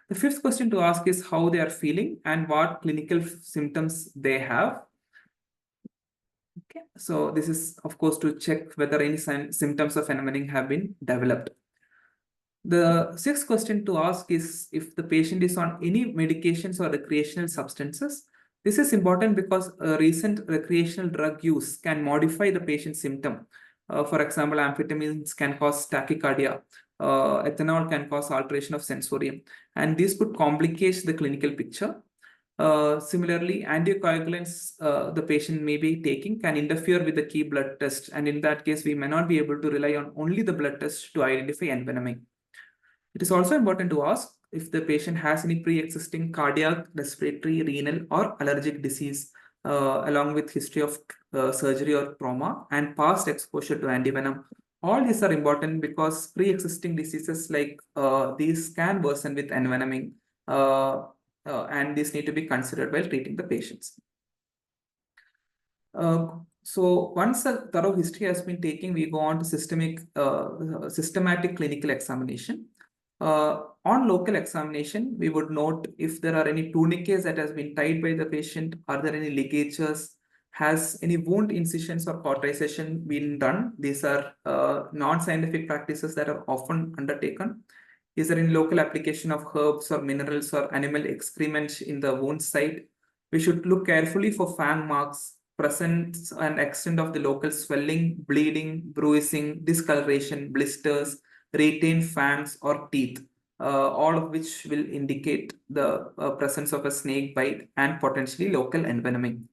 Speaker 3: The fifth question to ask is how they are feeling and what clinical symptoms they have. Okay. So this is, of course, to check whether any symptoms of envenoming have been developed. The sixth question to ask is if the patient is on any medications or recreational substances. This is important because recent recreational drug use can modify the patient's symptom. For example, amphetamines can cause tachycardia. Ethanol can cause alteration of sensorium, and this could complicate the clinical picture. Similarly, anticoagulants the patient may be taking can interfere with the key blood test, and in that case, we may not be able to rely on only the blood test to identify envenoming. It is also important to ask if the patient has any pre-existing cardiac, respiratory, renal, or allergic disease, along with history of surgery or trauma and past exposure to antivenom. All these are important because pre-existing diseases like these can worsen with envenoming, and these need to be considered while treating the patients. So once a thorough history has been taken, we go on to systematic clinical examination. On local examination, we would note if there are any tourniquets that has been tied by the patient, are there any ligatures, has any wound incisions or cauterization been done? These are non-scientific practices that are often undertaken. Is there any local application of herbs or minerals or animal excrement in the wound site? We should look carefully for fang marks, presence and extent of the local swelling, bleeding, bruising, discoloration, blisters, retained fangs or teeth, all of which will indicate the presence of a snake bite and potentially local envenoming.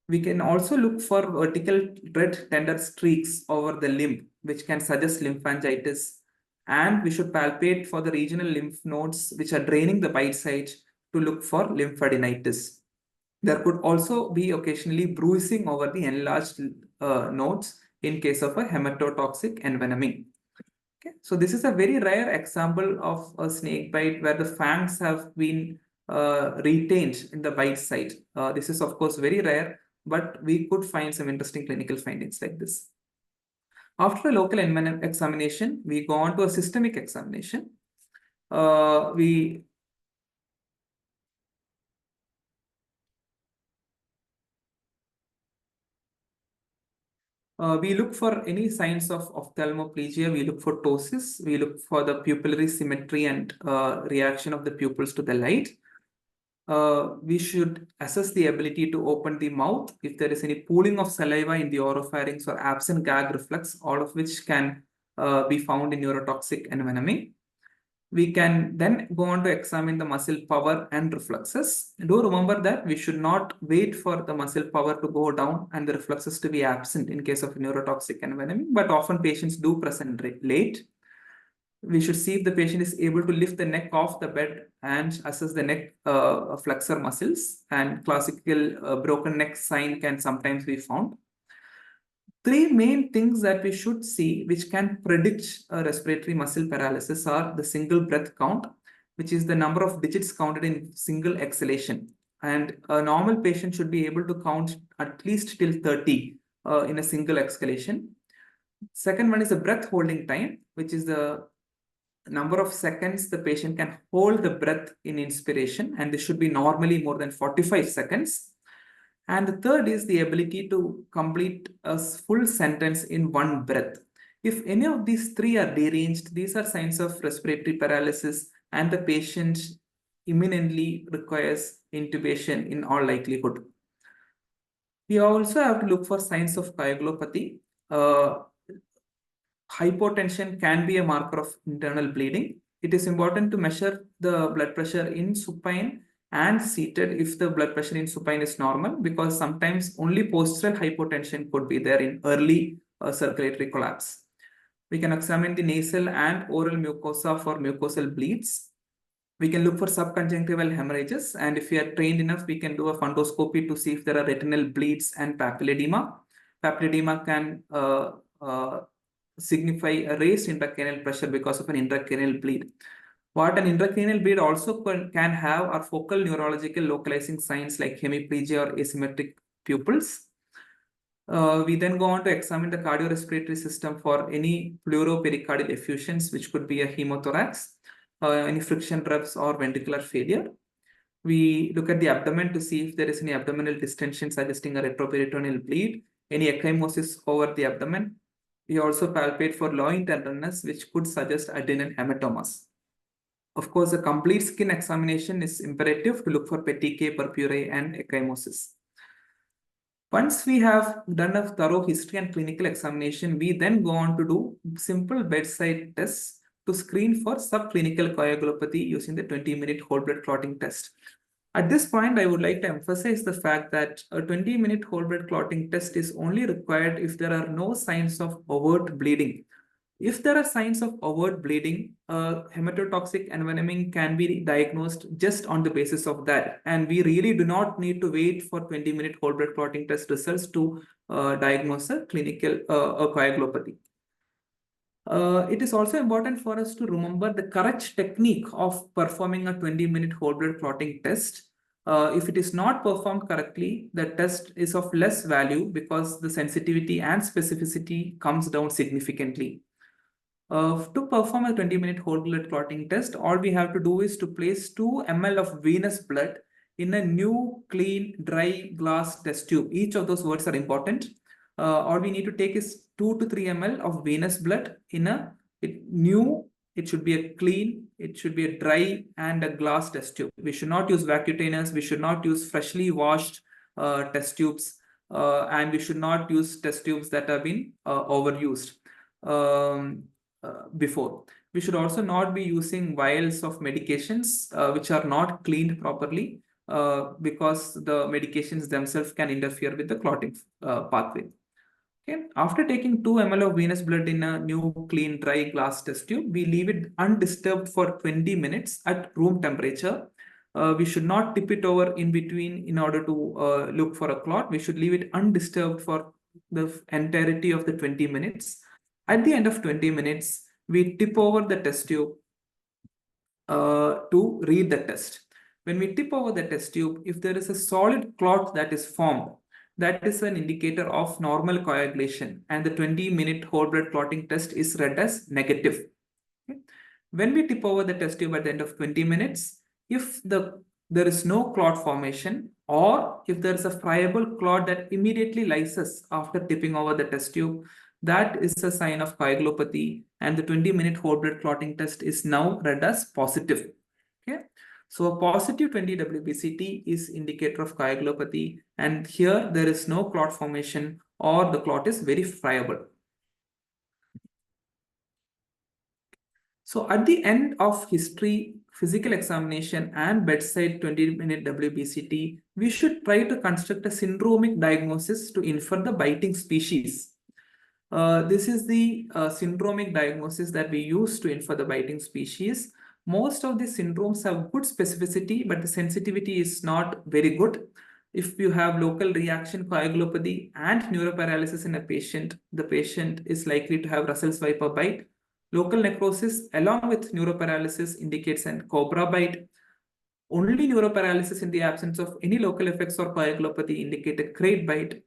Speaker 3: We can also look for vertical red tender streaks over the limb, which can suggest lymphangitis. And we should palpate for the regional lymph nodes, which are draining the bite site, to look for lymphadenitis. There could also be occasionally bruising over the enlarged nodes in case of a hematotoxic envenoming. Okay, so this is a very rare example of a snake bite where the fangs have been retained in the bite site. This is of course very rare, but we could find some interesting clinical findings like this. After a local examination, we go on to a systemic examination. We look for any signs of ophthalmoplegia. We look for ptosis. We look for the pupillary symmetry and reaction of the pupils to the light. we should assess the ability to open the mouth if there is any pooling of saliva in the oropharynx or absent gag reflex, all of which can be found in neurotoxic envenoming. We can then go on to examine the muscle power and reflexes. Do remember that we should not wait for the muscle power to go down and the reflexes to be absent in case of neurotoxic envenoming, but often patients do present late. We should see if the patient is able to lift the neck off the bed and assess the neck flexor muscles, and classical broken neck sign can sometimes be found. Three main things that we should see which can predict respiratory muscle paralysis are the single breath count, which is the number of digits counted in single exhalation. And a normal patient should be able to count at least till 30 in a single exhalation. Second one is the breath holding time, which is the number of seconds the patient can hold the breath in inspiration, and this should be normally more than 45 seconds. And the third is the ability to complete a full sentence in one breath. If any of these three are deranged, these are signs of respiratory paralysis, and the patient imminently requires intubation in all likelihood. We also have to look for signs of coagulopathy. Hypotension can be a marker of internal bleeding. It is important to measure the blood pressure in supine and seated if the blood pressure in supine is normal, because sometimes only postural hypotension could be there in early circulatory collapse. We can examine the nasal and oral mucosa for mucosal bleeds. We can look for subconjunctival hemorrhages, and if we are trained enough, we can do a fundoscopy to see if there are retinal bleeds and papilledema. Papilledema can signify a raised intracranial pressure because of an intracranial bleed. What an intracranial bleed also can have are focal neurological localizing signs like hemiplegia or asymmetric pupils. We then go on to examine the cardiorespiratory system for any pleuropericardial effusions, which could be a hemothorax, any friction rupts or ventricular failure. We look at the abdomen to see if there is any abdominal distension suggesting a retroperitoneal bleed, any ecchymosis over the abdomen. We also palpate for loin tenderness, which could suggest adrenal hematomas. Of course, a complete skin examination is imperative to look for petechiae, purpurae, and ecchymosis. Once we have done a thorough history and clinical examination, we then go on to do simple bedside tests to screen for subclinical coagulopathy using the 20-minute whole blood clotting test. At this point, I would like to emphasize the fact that a 20-minute whole blood clotting test is only required if there are no signs of overt bleeding. If there are signs of overt bleeding, hematotoxic envenoming can be diagnosed just on the basis of that. And we really do not need to wait for 20-minute whole blood clotting test results to diagnose a clinical coagulopathy. It is also important for us to remember the correct technique of performing a 20-minute whole blood clotting test. If it is not performed correctly, the test is of less value because the sensitivity and specificity comes down significantly. To perform a 20-minute whole blood clotting test, all we have to do is to place 2 ml of venous blood in a new, clean, dry glass test tube. Each of those words are important. All we need to take is 2 to 3 ml of venous blood in a new, it should be a clean, it should be a dry and a glass test tube. We should not use vacutainers, we should not use freshly washed test tubes, and we should not use test tubes that have been overused before. We should also not be using vials of medications which are not cleaned properly because the medications themselves can interfere with the clotting pathway. Okay. After taking 2 ml of venous blood in a new clean dry glass test tube, we leave it undisturbed for 20 minutes at room temperature. We should not tip it over in between in order to look for a clot. We should leave it undisturbed for the entirety of the 20 minutes. At the end of 20 minutes, we tip over the test tube to read the test. When we tip over the test tube, if there is a solid clot that is formed, that is an indicator of normal coagulation, and the 20-minute whole blood clotting test is read as negative. Okay. When we tip over the test tube at the end of 20 minutes, if there is no clot formation, or if there is a friable clot that immediately lyses after tipping over the test tube, that is a sign of coagulopathy, and the 20-minute whole blood clotting test is now read as positive. Okay. So a positive 20 WBCT is indicator of coagulopathy, and here there is no clot formation or the clot is very friable. So at the end of history, physical examination and bedside 20-minute WBCT, we should try to construct a syndromic diagnosis to infer the biting species. This is the syndromic diagnosis that we use to infer the biting species. Most of the syndromes have good specificity, but the sensitivity is not very good. If you have local reaction coagulopathy and neuroparalysis in a patient, the patient is likely to have Russell's viper bite. Local necrosis along with neuroparalysis indicates an cobra bite. Only neuroparalysis in the absence of any local effects or coagulopathy indicate a crate bite,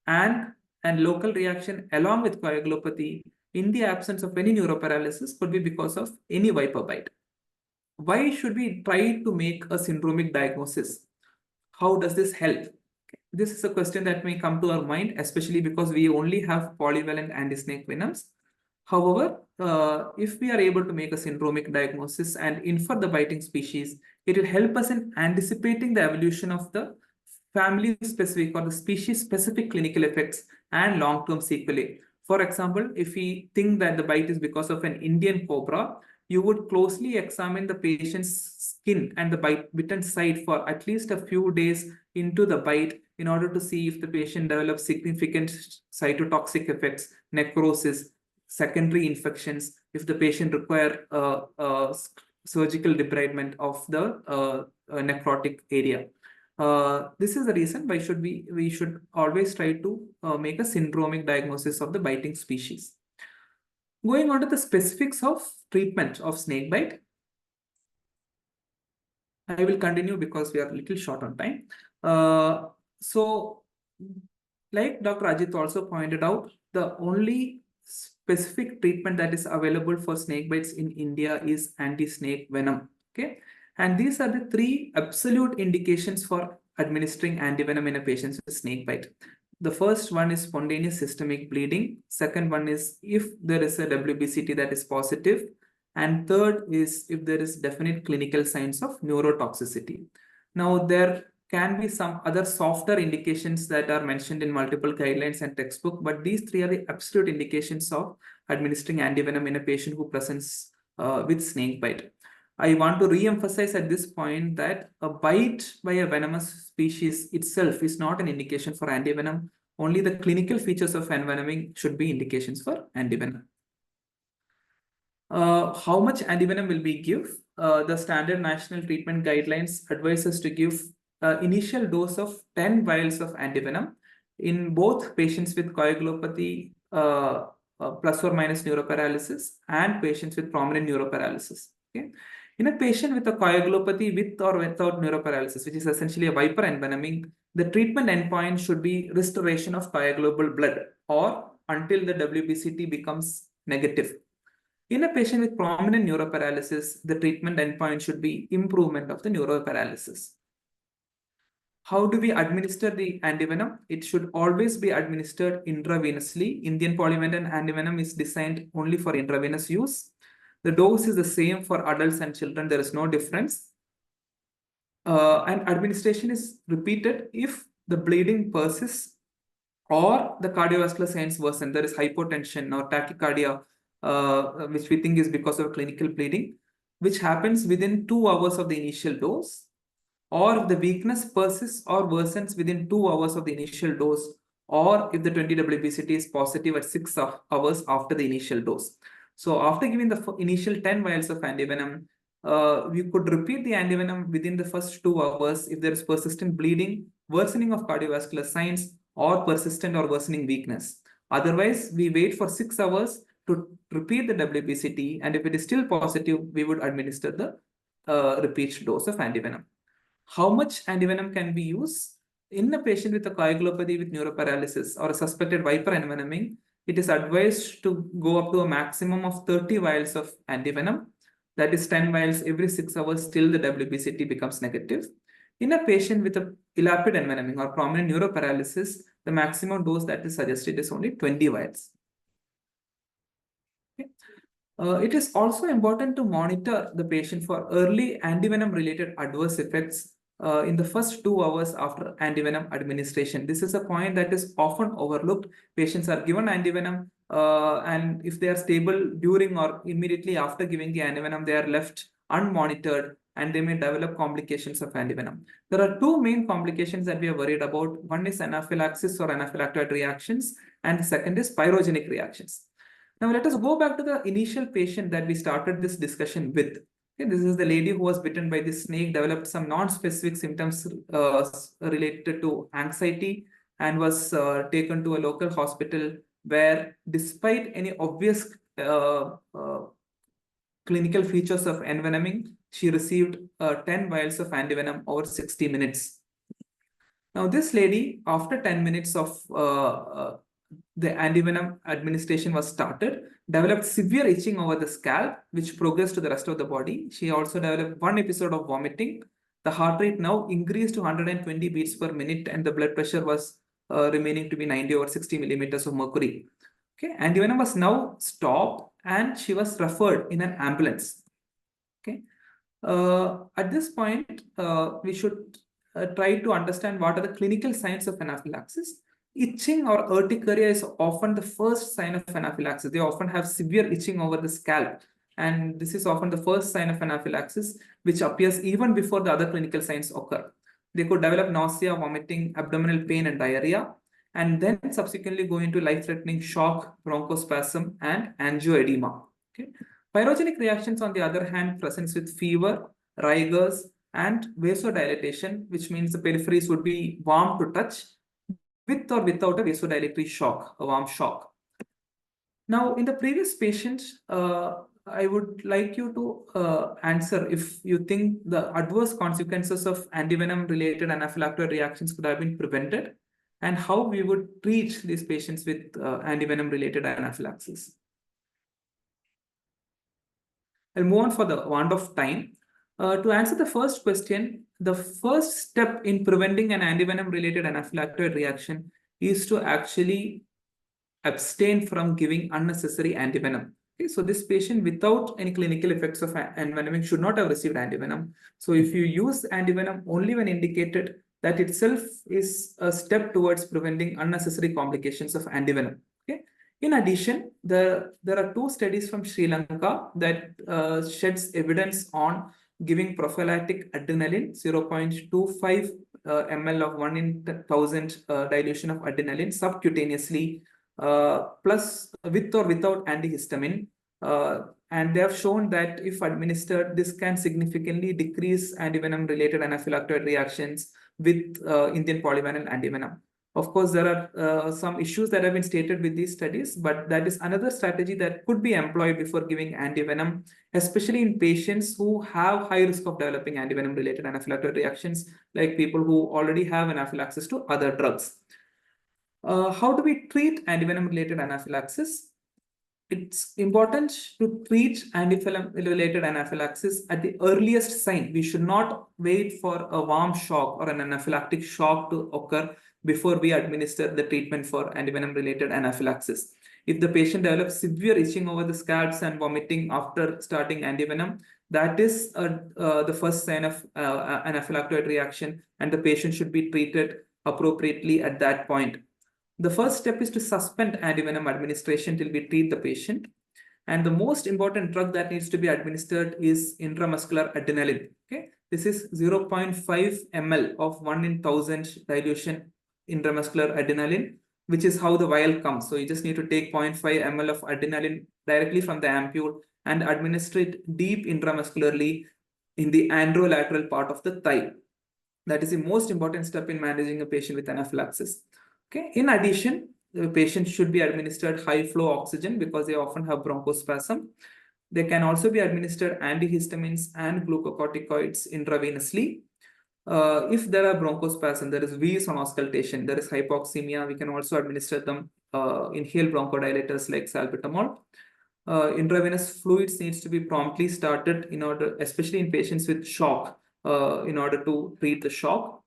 Speaker 3: and local reaction along with coagulopathy in the absence of any neuroparalysis could be because of any viper bite. Why should we try to make a syndromic diagnosis? How does this help? This is a question that may come to our mind, especially because we only have polyvalent anti-snake venoms. However, if we are able to make a syndromic diagnosis and infer the biting species, it will help us in anticipating the evolution of the family-specific or the species-specific clinical effects and long-term sequelae. For example, if we think that the bite is because of an Indian cobra, you would closely examine the patient's skin and the bitten site for at least a few days into the bite in order to see if the patient develops significant cytotoxic effects, necrosis, secondary infections, if the patient require surgical debridement of the necrotic area. This is the reason why we should always try to make a syndromic diagnosis of the biting species. Going on to the specifics of treatment of snakebite. I will continue because we are a little short on time. So, like Dr. Ajit also pointed out, the only specific treatment that is available for snake bites in India is anti-snake venom. Okay, and these are the 3 absolute indications for administering antivenom in a patient with snake bite. The first one is spontaneous systemic bleeding. Second one is if there is a WBCT that is positive. And third is if there is definite clinical signs of neurotoxicity. Now, there can be some other softer indications that are mentioned in multiple guidelines and textbook, but these 3 are the absolute indications of administering antivenom in a patient who presents with snake bite. I want to re-emphasize at this point that a bite by a venomous species itself is not an indication for antivenom. Only the clinical features of envenoming should be indications for antivenom. How much antivenom will we give? The standard national treatment guidelines advise us to give initial dose of 10 vials of antivenom in both patients with coagulopathy plus or minus neuroparalysis and patients with prominent neuroparalysis. Okay. In a patient with a coagulopathy with or without neuroparalysis, which is essentially a viper envenoming, the treatment endpoint should be restoration of coagulable blood or until the WBCT becomes negative. In a patient with prominent neuroparalysis, the treatment endpoint should be improvement of the neuroparalysis. How do we administer the antivenom? It should always be administered intravenously. Indian polyvalent antivenom is designed only for intravenous use. The dose is the same for adults and children. There is no difference. And administration is repeated if the bleeding persists or the cardiovascular signs worsen. There is hypotension or tachycardia, which we think is because of clinical bleeding, which happens within 2 hours of the initial dose, or if the weakness persists or worsens within 2 hours of the initial dose, or if the 20 WBCT is positive at 6 hours after the initial dose. So after giving the initial 10 vials of antivenom, we could repeat the antivenom within the first 2 hours if there is persistent bleeding, worsening of cardiovascular signs, or persistent or worsening weakness. Otherwise, we wait for 6 hours to repeat the WBCT, and if it is still positive, we would administer the repeat dose of antivenom. How much antivenom can we use? In a patient with a coagulopathy with neuroparalysis or a suspected viper envenoming, it is advised to go up to a maximum of 30 vials of antivenom. That is 10 vials every 6 hours till the WBCT becomes negative. In a patient with a elapsed envenoming or prominent neuroparalysis, the maximum dose that is suggested is only 20 vials. Okay. It is also important to monitor the patient for early antivenom related adverse effects in the first 2 hours after antivenom administration. This is a point that is often overlooked. Patients are given antivenom, and if they are stable during or immediately after giving the antivenom, they are left unmonitored and they may develop complications of antivenom. There are two main complications that we are worried about. One is anaphylaxis or anaphylactoid reactions, and the second is pyrogenic reactions. Now let us go back to the initial patient that we started this discussion with. Okay, this is the lady who was bitten by this snake, developed some non-specific symptoms related to anxiety, and was taken to a local hospital where, despite any obvious clinical features of envenoming, she received 10 vials of antivenom over 60 minutes. Now, this lady, after 10 minutes of the antivenom administration was started, developed severe itching over the scalp, which progressed to the rest of the body. She also developed one episode of vomiting. The heart rate now increased to 120 beats per minute, and the blood pressure was remaining to be 90 over 60 millimeters of mercury. Okay, antivenom was now stopped, and she was referred in an ambulance. Okay, at this point, we should try to understand what are the clinical signs of anaphylaxis. Itching or urticaria is often the first sign of anaphylaxis. They often have severe itching over the scalp, and this is often the first sign of anaphylaxis, which appears even before the other clinical signs occur. They could develop nausea, vomiting, abdominal pain, and diarrhea, and then subsequently go into life-threatening shock, bronchospasm, and angioedema. Okay. Pyrogenic reactions, on the other hand, presents with fever, rigors, and vasodilatation, which means the peripheries would be warm to touch, with or without a vasodilatory shock, a warm shock. Now, in the previous patient, I would like you to answer if you think the adverse consequences of antivenom-related anaphylactoid reactions could have been prevented, and how we would treat these patients with antivenom-related anaphylaxis. I'll move on for the want of time. To answer the first question, the first step in preventing an antivenom-related anaphylactoid reaction is to actually abstain from giving unnecessary antivenom. Okay, so this patient without any clinical effects of envenoming should not have received antivenom. So if you use antivenom only when indicated, that itself is a step towards preventing unnecessary complications of antivenom. Okay. In addition, there are two studies from Sri Lanka that sheds evidence on giving prophylactic adrenaline, 0.25 ml of 1 in 1,000 dilution of adrenaline subcutaneously, plus with or without antihistamine. And they have shown that if administered, this can significantly decrease antivenom-related anaphylactoid reactions with Indian polyvinyl antivenom. Of course, there are some issues that have been stated with these studies, but that is another strategy that could be employed before giving antivenom, especially in patients who have high risk of developing antivenom-related anaphylactoid reactions, like people who already have anaphylaxis to other drugs. How do we treat antivenom-related anaphylaxis? It's important to treat antivenom-related anaphylaxis at the earliest sign. We should not wait for a warm shock or an anaphylactic shock to occur before we administer the treatment for antivenom-related anaphylaxis. If the patient develops severe itching over the scalps and vomiting after starting antivenom, that is the first sign of anaphylactoid reaction, and the patient should be treated appropriately at that point. The first step is to suspend antivenom administration till we treat the patient. And the most important drug that needs to be administered is intramuscular adrenaline. Okay, this is 0.5 ml of 1 in 1,000 dilution intramuscular adrenaline, which is how the vial comes. So you just need to take 0.5 ml of adrenaline directly from the ampule and administer it deep intramuscularly in the anterolateral part of the thigh. That is the most important step in managing a patient with anaphylaxis. Okay. In addition, the patient should be administered high flow oxygen because they often have bronchospasm. They can also be administered antihistamines and glucocorticoids intravenously. If there are bronchospasm, there is wheeze on auscultation, there is hypoxemia, we can also administer them inhaled bronchodilators like salbutamol. Intravenous fluids needs to be promptly started in order, especially in patients with shock, in order to treat the shock.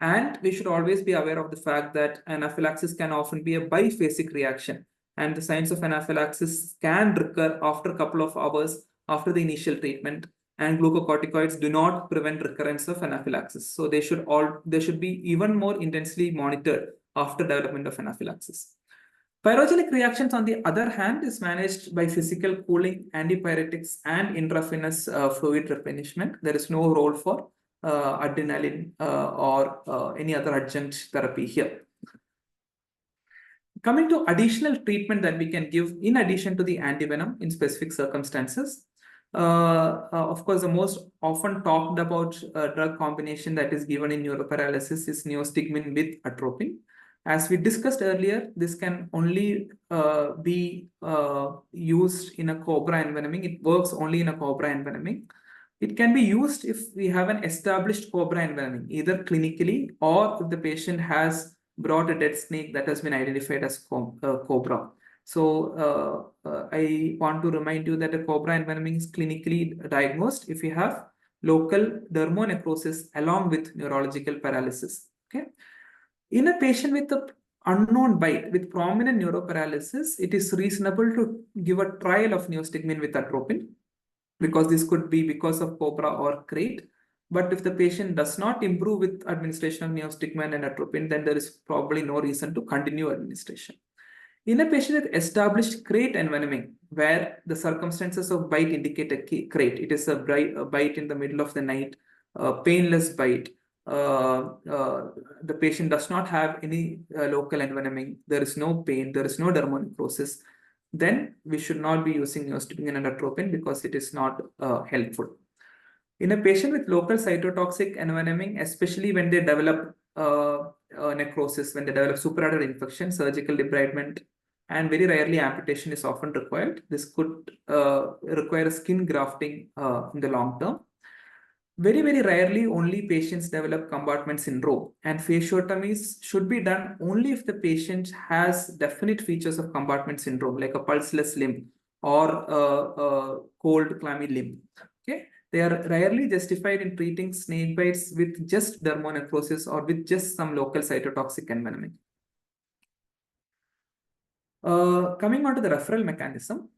Speaker 3: And we should always be aware of the fact that anaphylaxis can often be a biphasic reaction. and the signs of anaphylaxis can recur after a couple of hours after the initial treatment, and glucocorticoids do not prevent recurrence of anaphylaxis. So they should be even more intensely monitored after development of anaphylaxis. Pyrogenic reactions, on the other hand, is managed by physical cooling, antipyretics, and intravenous fluid replenishment. There is no role for adrenaline or any other adjunct therapy here. Coming to additional treatment that we can give in addition to the antivenom in specific circumstances. Of course, the most often talked about drug combination that is given in neuroparalysis is neostigmine with atropine. As we discussed earlier, this can only be used in a cobra envenoming. It works only in a cobra envenoming. It can be used if we have an established cobra envenoming, either clinically or if the patient has brought a dead snake that has been identified as cobra. So I want to remind you that a cobra envenoming is clinically diagnosed if you have local dermonecrosis along with neurological paralysis. Okay. In a patient with an unknown bite with prominent neuroparalysis, it is reasonable to give a trial of neostigmine with atropine, because this could be because of cobra or crate. But if the patient does not improve with administration of neostigmine and atropine, then there is probably no reason to continue administration. In a patient with established crate envenoming, where the circumstances of bite indicate a crate, it is a bite in the middle of the night, painless bite, the patient does not have any local envenoming, there is no pain, there is no dermonecrosis, then we should not be using neostigmine and atropine because it is not helpful. In a patient with local cytotoxic envenoming, especially when they develop necrosis, when they develop supraorder infection, surgical debridement, and very rarely amputation is often required. This could require skin grafting in the long term. Very, very rarely only patients develop compartment syndrome, and fasciotomies should be done only if the patient has definite features of compartment syndrome, like a pulseless limb or a cold, clammy limb. Okay, they are rarely justified in treating snake bites with just dermonecrosis or with just some local cytotoxic envenoming. Coming on to the referral mechanism.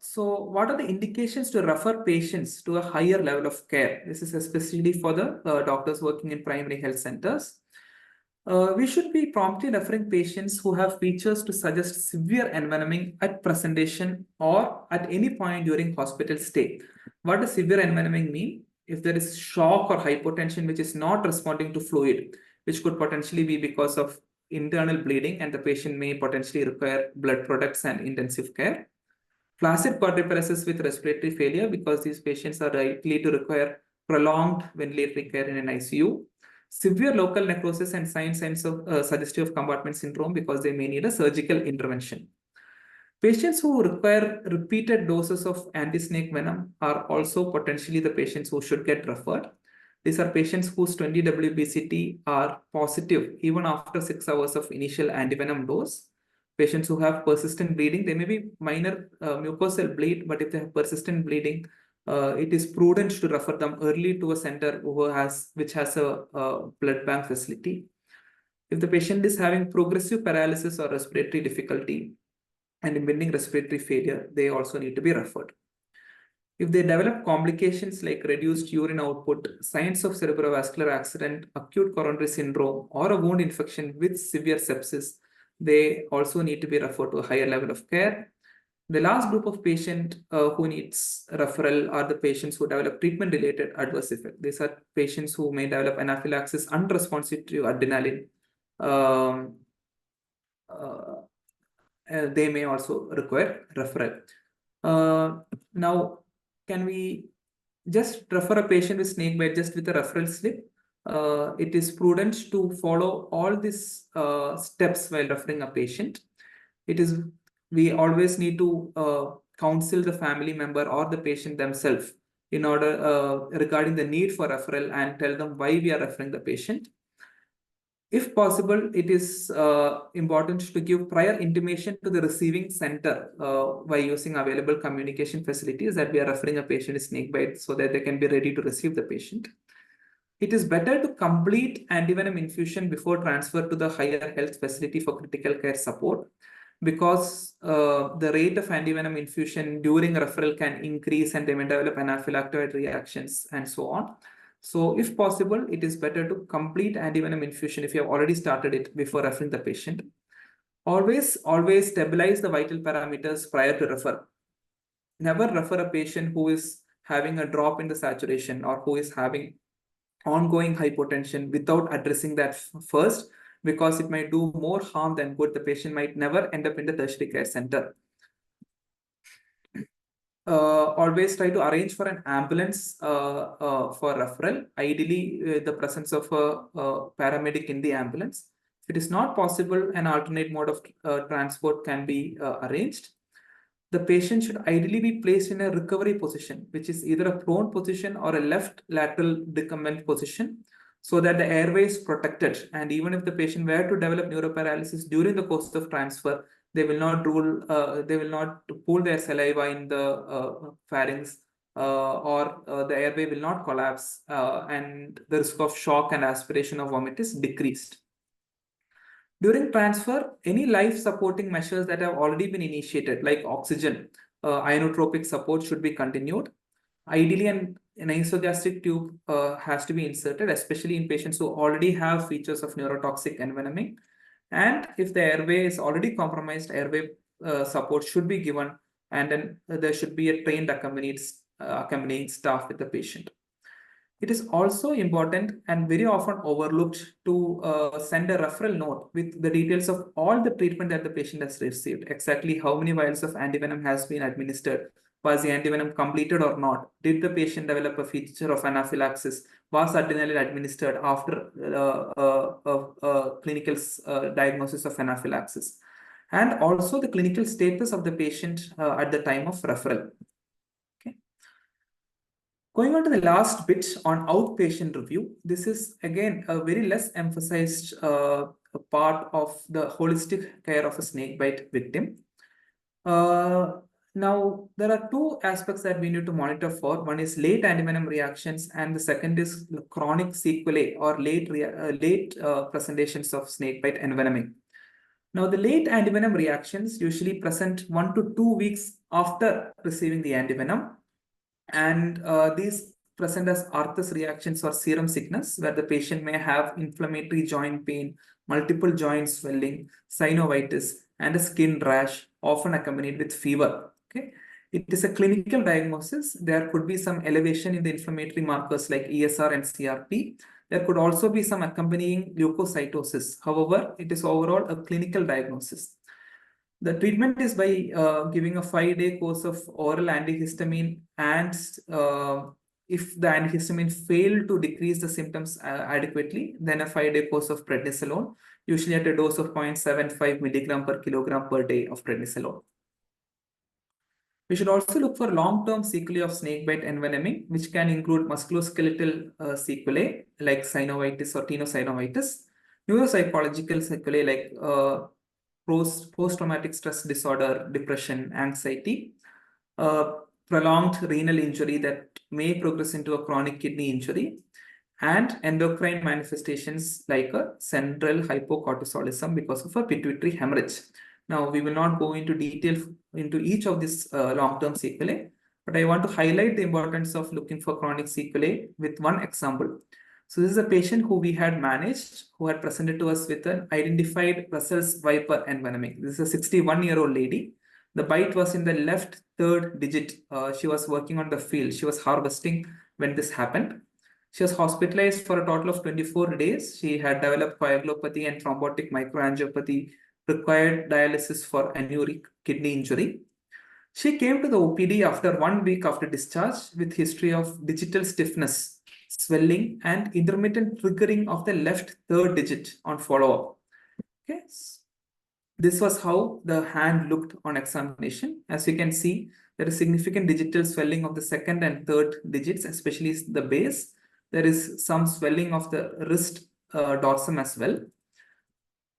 Speaker 3: So what are the indications to refer patients to a higher level of care? This is especially for the doctors working in primary health centers. We should be promptly referring patients who have features to suggest severe envenoming at presentation or at any point during hospital stay. What does severe envenoming mean? If there is shock or hypotension which is not responding to fluid, which could potentially be because of internal bleeding, and the patient may potentially require blood products and intensive care. Flaccid quadriparesis with respiratory failure, because these patients are likely to require prolonged ventilatory care in an ICU. Severe local necrosis and signs of suggestive of compartment syndrome, because they may need a surgical intervention. Patients who require repeated doses of anti-snake venom are also potentially the patients who should get referred. These are patients whose 20 WBCT are positive even after 6 hours of initial antivenom dose. Patients who have persistent bleeding, they may be minor mucosal bleed, but if they have persistent bleeding, it is prudent to refer them early to a center which has a blood bank facility. If the patient is having progressive paralysis or respiratory difficulty and impending respiratory failure, they also need to be referred. If they develop complications like reduced urine output, signs of cerebrovascular accident, acute coronary syndrome, or a wound infection with severe sepsis, they also need to be referred to a higher level of care. The last group of patient who needs referral are the patients who develop treatment-related adverse effects. These are patients who may develop anaphylaxis unresponsive to adrenaline. They may also require referral. Now, can we just refer a patient with snake bite just with a referral slip? It is prudent to follow all these steps while referring a patient. We always need to counsel the family member or the patient themselves in order regarding the need for referral, and tell them why we are referring the patient. If possible, it is important to give prior intimation to the receiving center by using available communication facilities that we are referring a patient with snake bite, so that they can be ready to receive the patient. It is better to complete antivenom infusion before transfer to the higher health facility for critical care support. because the rate of antivenom infusion during referral can increase and they may develop anaphylactoid reactions and so on. So if possible, it is better to complete antivenom infusion if you have already started it before referring the patient. Always stabilize the vital parameters prior to refer. Never refer a patient who is having a drop in the saturation or who is having ongoing hypotension without addressing that first, because it might do more harm than good. The patient might never end up in the tertiary care center. Always try to arrange for an ambulance for referral, ideally the presence of a paramedic in the ambulance. If it is not possible, an alternate mode of transport can be arranged. The patient should ideally be placed in a recovery position, which is either a prone position or a left lateral decumbent position, so that the airway is protected. And even if the patient were to develop neuroparalysis during the course of transfer, they will not pool their saliva in the pharynx, or the airway will not collapse, and the risk of shock and aspiration of vomit is decreased. During transfer, any life-supporting measures that have already been initiated, like oxygen, inotropic support should be continued. Ideally, an isogastric tube has to be inserted, especially in patients who already have features of neurotoxic envenoming. And if the airway is already compromised, airway support should be given, and then there should be a trained accompanying staff with the patient. It is also important and very often overlooked to send a referral note with the details of all the treatment that the patient has received, exactly how many vials of antivenom has been administered, was the antivenom completed or not, did the patient develop a feature of anaphylaxis, was adrenaline administered after clinical diagnosis of anaphylaxis, and also the clinical status of the patient at the time of referral. Going on to the last bit on outpatient review, this is again a very less emphasized part of the holistic care of a snakebite victim. Now, there are two aspects that we need to monitor for. One is late antivenom reactions, and the second is chronic sequelae or late presentations of snakebite envenoming. Now, the late antivenom reactions usually present 1 to 2 weeks after receiving the antivenom. And these present as Arthus reactions or serum sickness, where the patient may have inflammatory joint pain, multiple joint swelling, synovitis, and a skin rash, often accompanied with fever. Okay, it is a clinical diagnosis. There could be some elevation in the inflammatory markers like ESR and CRP. There could also be some accompanying leukocytosis. However, it is overall a clinical diagnosis. The treatment is by giving a 5-day course of oral antihistamine, and if the antihistamine failed to decrease the symptoms adequately, then a 5-day course of prednisolone, usually at a dose of 0.75 milligram per kilogram per day of prednisolone. We should also look for long-term sequelae of snakebite envenoming, which can include musculoskeletal sequelae like synovitis or tenosynovitis, neuropsychological sequelae like post-traumatic stress disorder, depression, anxiety, prolonged renal injury that may progress into a chronic kidney injury, and endocrine manifestations like a central hypocortisolism because of a pituitary hemorrhage. Now, we will not go into detail into each of these long-term sequelae, but I want to highlight the importance of looking for chronic sequelae with one example. So this is a patient who we had managed, who had presented to us with an identified Brussels viper envenoming. This is a 61-year-old lady. The bite was in the left third digit. She was working on the field. She was harvesting when this happened. She was hospitalized for a total of 24 days. She had developed coagulopathy and thrombotic microangiopathy, required dialysis for anuric kidney injury. She came to the OPD after 1 week after discharge with history of digital stiffness, swelling, and intermittent triggering of the left third digit on follow-up. Okay. This was how the hand looked on examination. As you can see, there is significant digital swelling of the second and third digits, especially the base. There is some swelling of the wrist dorsum as well.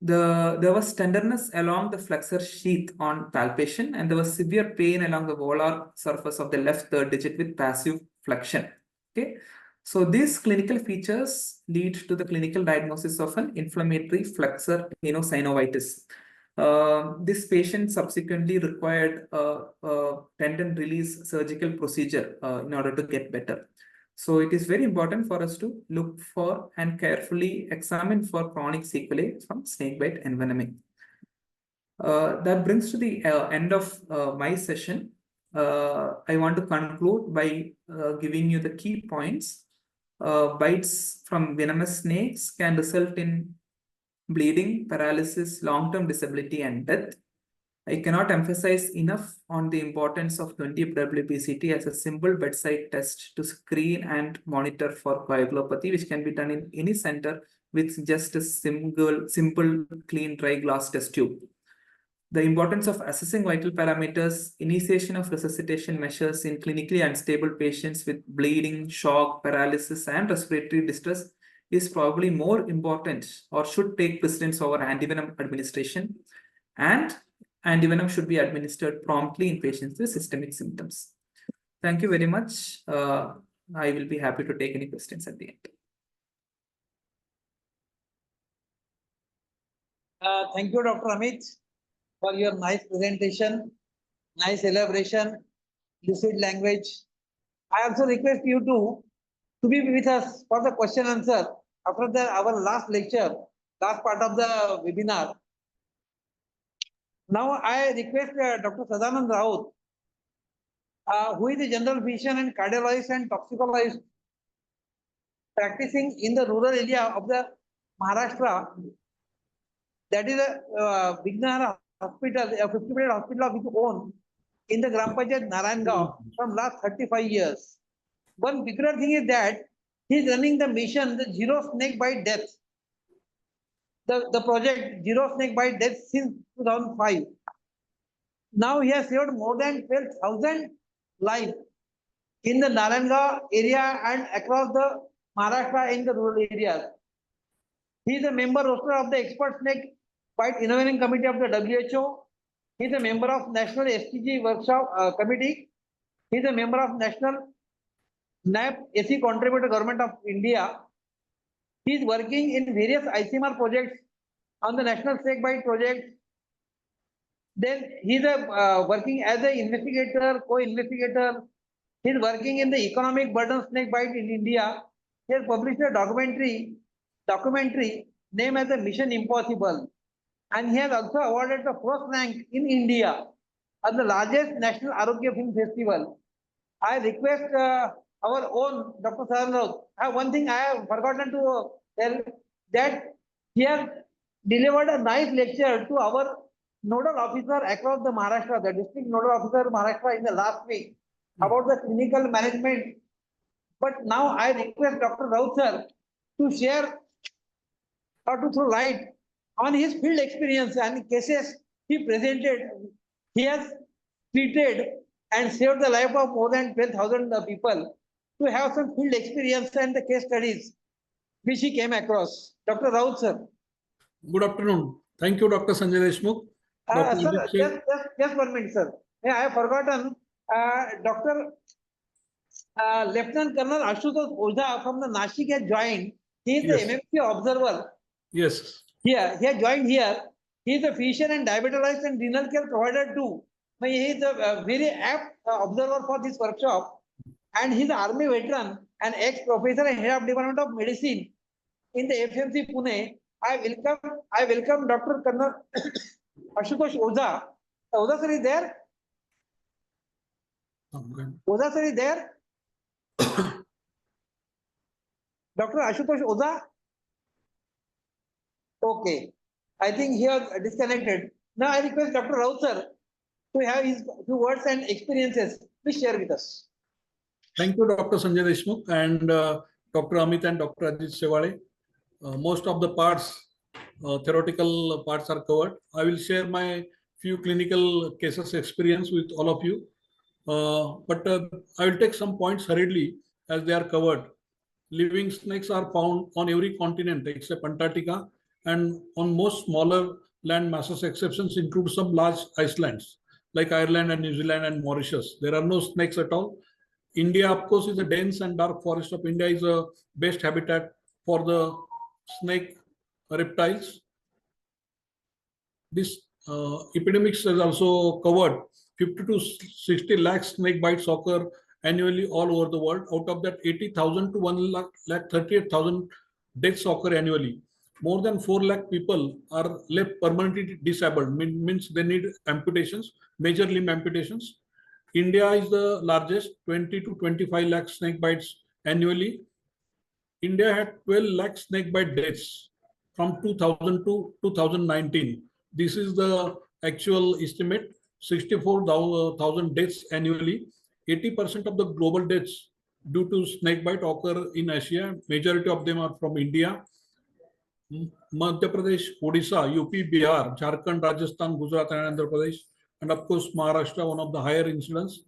Speaker 3: There was tenderness along the flexor sheath on palpation, and there was severe pain along the volar surface of the left third digit with passive flexion. Okay, so these clinical features lead to the clinical diagnosis of an inflammatory flexor tenosynovitis. This patient subsequently required a tendon release surgical procedure in order to get better. So it is very important for us to look for and carefully examine for chronic sequelae from snakebite envenoming. That brings to the end of my session. I want to conclude by giving you the key points. Bites from venomous snakes can result in bleeding, paralysis, long-term disability, and death. I cannot emphasize enough on the importance of 20-WBCT as a simple bedside test to screen and monitor for coagulopathy, which can be done in any center with just a simple clean dry glass test tube. The importance of assessing vital parameters, initiation of resuscitation measures in clinically unstable patients with bleeding, shock, paralysis, and respiratory distress is probably more important or should take precedence over antivenom administration. And antivenom should be administered promptly in patients with systemic symptoms. Thank you very much. I will be happy to take any questions at the end.
Speaker 1: Thank you, Dr. Amit, for your nice presentation, nice elaboration, lucid language. I also request you to be with us for the question answer after our last lecture, last part of the webinar. Now I request Dr. Sadanand Raut, who is a general physician and cardiologist and toxicologist practicing in the rural area of the Maharashtra. That is a Vignara hospital, a 50-bed hospital of its own in the Gram Panchayat Narayangao from last 35 years. One bigger thing is that he is running the mission, the Zero Snake Bite Death. The project Zero Snake Bite Death since 2005. Now he has saved more than 12,000 lives in the Narayangao area and across the Maharashtra in the rural areas. He is a member roster of the Expert Snake Bite Envenoming Committee of the WHO. He is a member of National STG Workshop Committee. He is a member of National NAP AC Contributor Government of India. He is working in various ICMR projects on the National Snake Bite Project. Then he is working as an investigator, co-investigator. He is working in the economic burden snake bite in India. He has published a documentary named as the Mission Impossible. And he has also awarded the first rank in India at the largest National Arogya Film Festival. I request our own Dr. Sadanand. One thing I have forgotten to tell, that he has delivered a nice lecture to our nodal officer across the Maharashtra, the district nodal officer Maharashtra in the last week about the clinical management. But now I request Dr. Raut sir to share or to throw light on his field experience and cases he presented. He has treated and saved the life of more than 12,000 people, to have some field experience and the case studies which he came across. Dr. Raut sir.
Speaker 4: Good afternoon. Thank you, Dr. Sanjay Deshmukh.
Speaker 1: Sir, just 1 minute, sir. I have forgotten. Dr. Lieutenant Colonel Ashutosh Oza from the Nashik has joined. He is
Speaker 4: Yes.
Speaker 1: the MMC observer.
Speaker 4: Yes.
Speaker 1: Here, he has joined here. He is a physician and diabetologist and renal care provider too. He is a very apt observer for this workshop. And he is an army veteran and ex-professor and head of Department of Medicine in the FMC Pune. I welcome Dr. Colonel Ashutosh Oza. Oza sir is there?
Speaker 4: Okay.
Speaker 1: Oza sir is there? Dr. Ashutosh Oza? Okay. I think he has disconnected. Now I request Dr. Raut sir to have his few words and experiences. Please share with us.
Speaker 4: Thank you, Dr. Sanjay Deshmukh and Dr. Amit and Dr. Ajit Sewale. Most of the parts, theoretical parts are covered. I will share my few clinical cases experience with all of you. But I will take some points hurriedly as they are covered. Living snakes are found on every continent except Antarctica, and on most smaller land masses. Exceptions include some large islands like Ireland and New Zealand and Mauritius. There are no snakes at all. India, of course, is a dense and dark forest of India is a best habitat for the snake reptiles. This epidemics has also covered 50 to 60 lakh snake bites occur annually all over the world. Out of that, 80,000 to 1,38,000 deaths occur annually. More than 4 lakh people are left permanently disabled, means they need amputations, major limb amputations. India is the largest, 20 to 25 lakh snake bites annually. India had 12 lakh snake bite deaths from 2000 to 2019. This is the actual estimate, 64,000 deaths annually. 80% of the global deaths due to snake bite occur in Asia. Majority of them are from India. Madhya Pradesh, Odisha, UP, Bihar, Jharkhand, Rajasthan, Gujarat, and Andhra Pradesh, and of course Maharashtra, one of the higher incidence.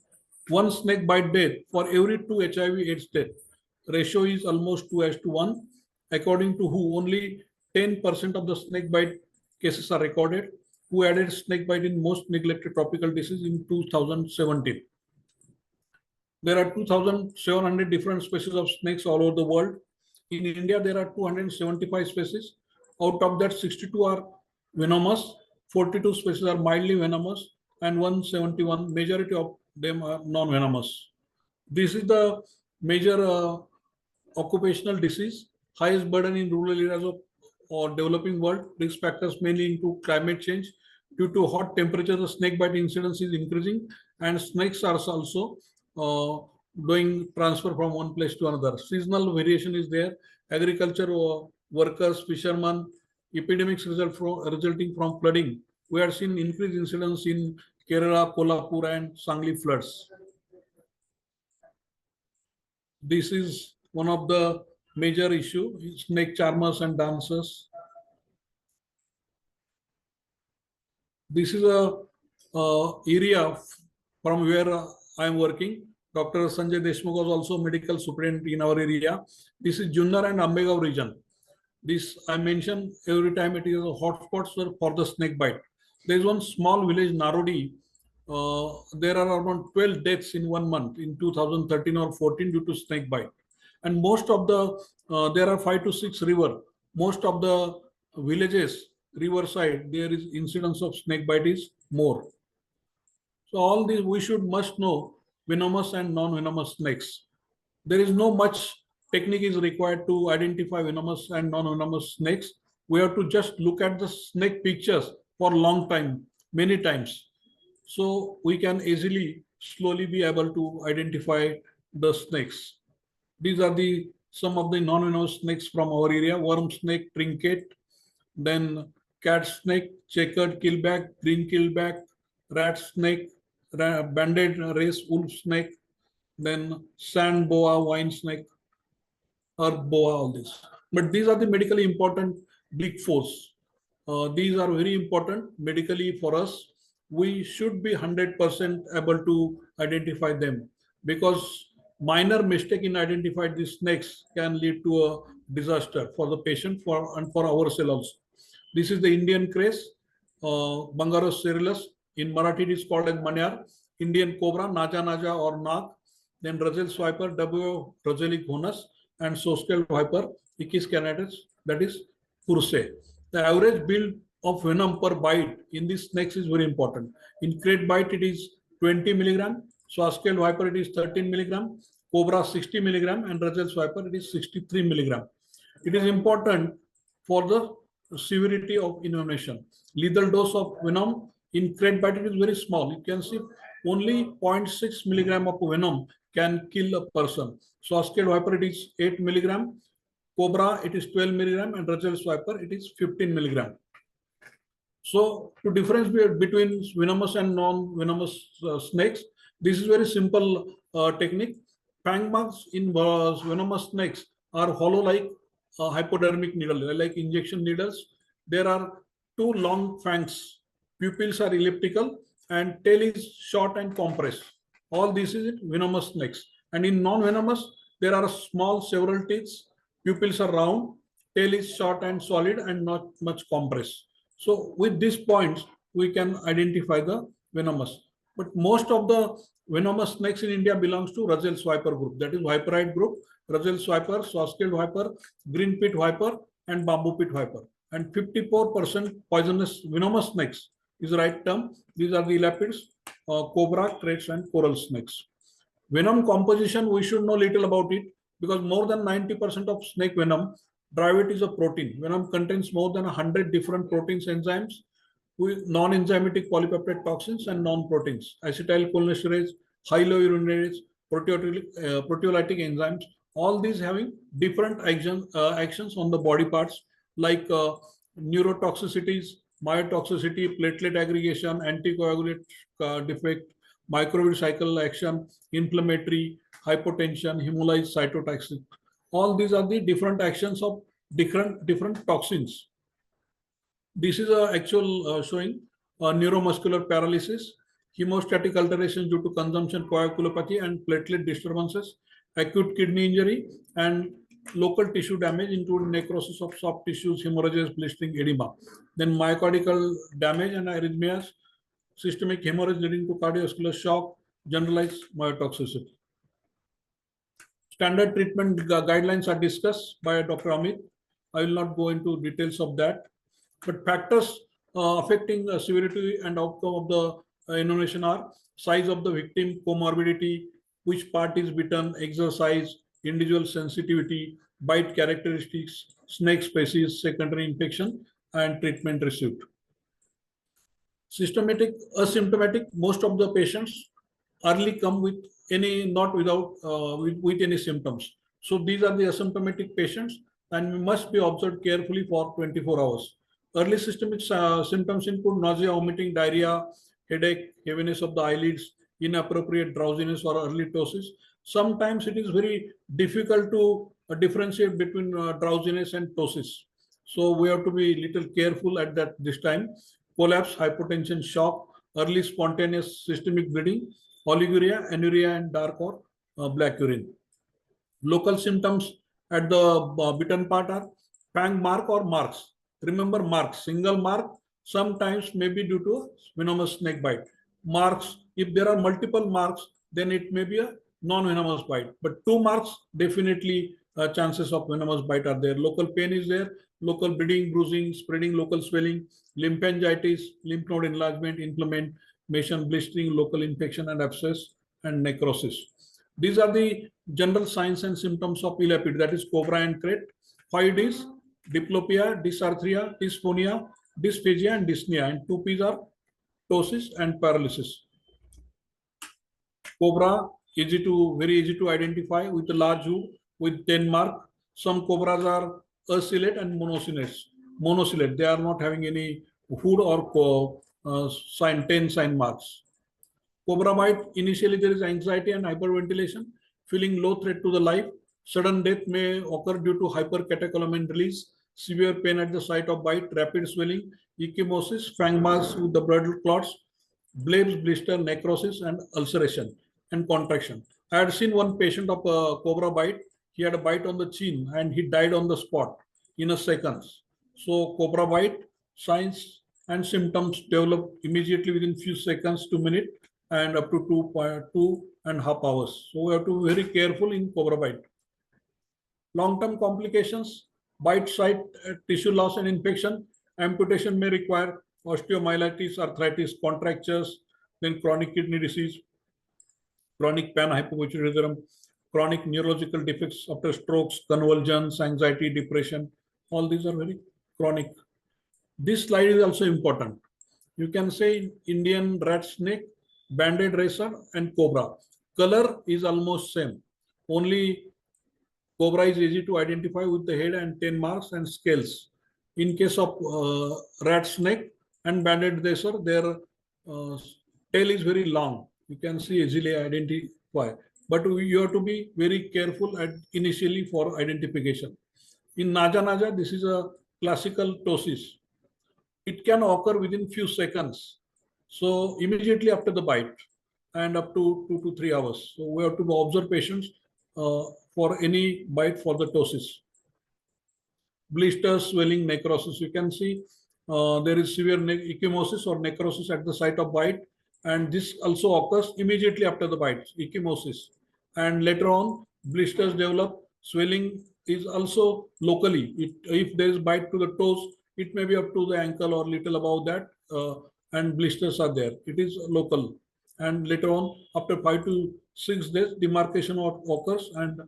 Speaker 4: One snake bite death for every 2 HIV/AIDS death. Ratio is almost 2:1. According to WHO, only 10% of the snake bite cases are recorded. Who added snake bite in most neglected tropical disease in 2017. There are 2,700 different species of snakes all over the world. In India, there are 275 species. Out of that, 62 are venomous, 42 species are mildly venomous, and 171, majority of them are non-venomous. This is the major occupational disease, highest burden in rural areas of or developing world. Risk factors mainly include climate change. Due to hot temperatures, the snake bite incidence is increasing, and snakes are also doing transfer from one place to another. Seasonal variation is there. Agriculture workers, fishermen, epidemics resulting from flooding. We have seen increased incidence in Kerala, Kolhapur, and Sangli floods. This is one of the major issue, snake charmers and dancers. This is a area from where I am working. Dr. Sanjay Deshmukh was also medical superintendent in our area. This is Junnar and Ambegaon region. This I mention every time it is a hotspot for the snake bite. There is one small village, Narodi. There are around 12 deaths in 1 month in 2013 or 14 due to snake bite. And most of the, there are 5 to 6 rivers. Most of the villages, riverside, there is incidence of snake bite is more. So all these we must know venomous and non-venomous snakes. There is no much technique is required to identify venomous and non-venomous snakes. We have to just look at the snake pictures for a long time, many times. So we can easily, slowly be able to identify the snakes. These are some of the non-venomous snakes from our area: worm snake, trinket, then cat snake, checkered keelback, green keelback, rat snake, banded race wolf snake, then sand boa, wine snake, earth boa, all this. But these are the medically important big fours. These are very important medically for us. We should be 100% able to identify them, because minor mistake in identifying these snakes can lead to a disaster for the patient and for ourselves also. This is the Indian crase, Bangaros cereulus. In Marathi, it is called as Manyar. Indian cobra, Naja Naja or Nag. Then Russell's viper, W. Roselichonus, and Soskel viper, Ichthys canatus, that is Purse. The average build of venom per bite in these snakes is very important. In crate bite, it is 20 milligram. Soskel viper, it is 13 milligram. Cobra, 60 milligram. And Russell's viper, it is 63 milligram. It is important for the severity of envenomation. Lethal dose of venom in crate bite, it is very small. You can see only 0.6 milligram of venom can kill a person. Soskel viper, it is 8 milligram. Cobra, it is 12 milligram. And Russell's viper, it is 15 milligram. So to differentiate between venomous and non-venomous snakes, this is very simple technique. Fang marks in venomous snakes are hollow like hypodermic needle, like injection needles. There are 2 long fangs. Pupils are elliptical and tail is short and compressed. All this is venomous snakes. And in non-venomous, there are small several teeth. Pupils are round, tail is short and solid and not much compressed. So with these points, we can identify the venomous. But most of the venomous snakes in India belongs to Russell's viper group. That is viperide group, Russell's viper, Soskel viper, green pit viper, and bamboo pit viper. And 54% poisonous venomous snakes is the right term. These are the elapids, cobra, kraits, and coral snakes. Venom composition, we should know little about it because more than 90% of snake venom drive it is a protein. Venom contains more than 100 different proteins, enzymes, with non-enzymatic polypeptide toxins and non-proteins, acetylcholinesterase, hyaluronidase, proteolytic enzymes. All these having different actions on the body parts like neurotoxicities, myotoxicity, platelet aggregation, anticoagulate defect, microbial cycle action, inflammatory, hypotension, hemolyze, cytotoxic. All these are the different actions of different toxins. This is a actual showing neuromuscular paralysis, hemostatic alterations due to consumption coagulopathy and platelet disturbances, acute kidney injury, and local tissue damage including necrosis of soft tissues, hemorrhages, blistering, edema. Then myocardial damage and arrhythmias, systemic hemorrhage leading to cardiovascular shock, generalized myotoxicity. Standard treatment guidelines are discussed by Dr. Amit. I will not go into details of that. But factors affecting severity and outcome of the innovation are size of the victim, comorbidity, which part is bitten, exercise, individual sensitivity, bite characteristics, snake species, secondary infection, and treatment received. Systematic, asymptomatic, most of the patients early come with not without with any symptoms. So these are the asymptomatic patients and must be observed carefully for 24 hours. Early systemic symptoms include nausea, vomiting, diarrhea, headache, heaviness of the eyelids, inappropriate drowsiness or early ptosis. Sometimes it is very difficult to differentiate between drowsiness and ptosis. So we have to be little careful at this time. Collapse, hypotension, shock, early spontaneous systemic bleeding, oliguria, anuria, and dark or black urine. Local symptoms at the bitten part are fang mark or marks. Remember marks, single mark sometimes may be due to venomous snake bite. Marks, if there are multiple marks, then it may be a non-venomous bite. But 2 marks, definitely chances of venomous bite are there. Local pain is there, local bleeding, bruising, spreading, local swelling, lymphangitis, lymph node enlargement, inflammation, blistering, local infection and abscess, and necrosis. These are the general signs and symptoms of elapid, that is cobra and krait. 5 Ds, diplopia, dysarthria, dysphonia, dysphagia, and dyspnea. And 2 Ps are ptosis and paralysis. Cobra, very easy to identify with a large hood with 10 mark. Some cobras are acylate and monocylate. They are not having any hood or 10 sign marks. Cobra bite, initially there is anxiety and hyperventilation, feeling low threat to the life. Sudden death may occur due to hypercatecholamine release, severe pain at the site of bite, rapid swelling, ecchymosis, fang marks with the blood clots, blebs, blister, necrosis, and ulceration and contraction. I had seen one patient of a cobra bite. He had a bite on the chin and he died on the spot in a seconds. So cobra bite, signs and symptoms develop immediately within few seconds to minute and up to 2.5 hours. So we have to be very careful in cobra bite. Long-term complications, bite site tissue loss and infection, amputation may require osteomyelitis, arthritis, contractures, then chronic kidney disease, chronic panhypopituitarism, chronic neurological defects after strokes, convulsions, anxiety, depression. All these are very chronic. This slide is also important. You can say Indian rat snake, banded racer, and cobra. Color is almost same. Only cobra is easy to identify with the head and 10 marks and scales. In case of rat snake and banded racer, their tail is very long. You can see easily identify. But you have to be very careful initially for identification. In naja, this is a classical ptosis. It can occur within few seconds. So immediately after the bite and up to 2 to 3 hours. So we have to observe patients for any bite for the ptosis. Blisters, swelling, necrosis. You can see there is severe ecchymosis or necrosis at the site of bite. And this also occurs immediately after the bite, ecchymosis. And later on, blisters develop. Swelling is also locally. If there is bite to the toes, it may be up to the ankle or little above that. and blisters are there. It is local. And later on, after 5 to 6 days, demarcation occurs, and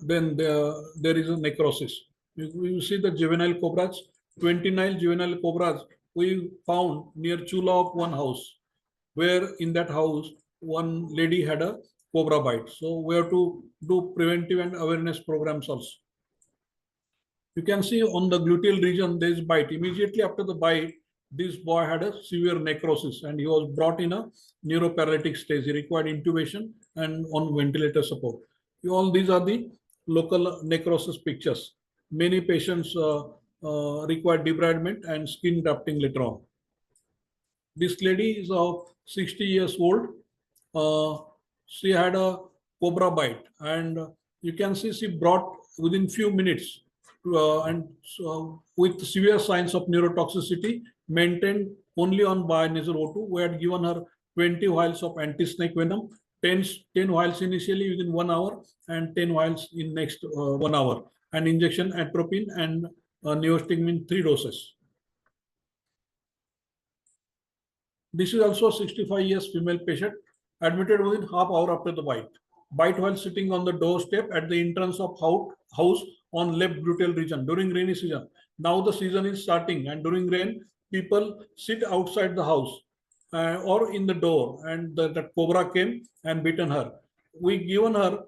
Speaker 4: then there is a necrosis. You see the juvenile cobras, 29 juvenile cobras we found near Chula of one house, where in that house, one lady had a cobra bite. So we have to do preventive and awareness programs also. You can see on the gluteal region, there is bite. Immediately after the bite, this boy had a severe necrosis and he was brought in a neuroparalytic stage. He required intubation and on ventilator support. All these are the local necrosis pictures. Many patients require debridement and skin grafting later on. This lady is of 60 years old. She had a cobra bite, and you can see she brought within few minutes and with severe signs of neurotoxicity, maintained only on bi-nasal O2. We had given her 20 vials of anti-snake venom, 10 vials initially within 1 hour and 10 vials in next 1 hour, and injection atropine and neostigmine 3 doses. This is also a 65 years female patient admitted within half hour after the bite. Bite while sitting on the doorstep at the entrance of house on left gluteal region during rainy season. Now the season is starting, and during rain, people sit outside the house or in the door, and that cobra came and bitten her. We given her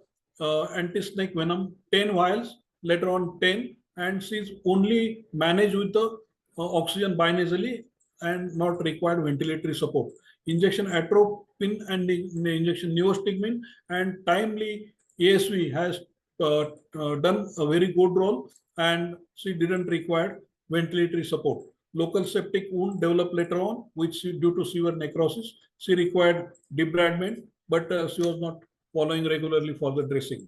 Speaker 4: anti-snake venom 10 vials, later on 10, and she's only managed with the oxygen binasally and not required ventilatory support. Injection atropine and injection neostigmine and timely ASV has done a very good role, and she didn't require ventilatory support. Local septic wound developed later on, which due to severe necrosis, she required debridement, but she was not following regularly for the dressing.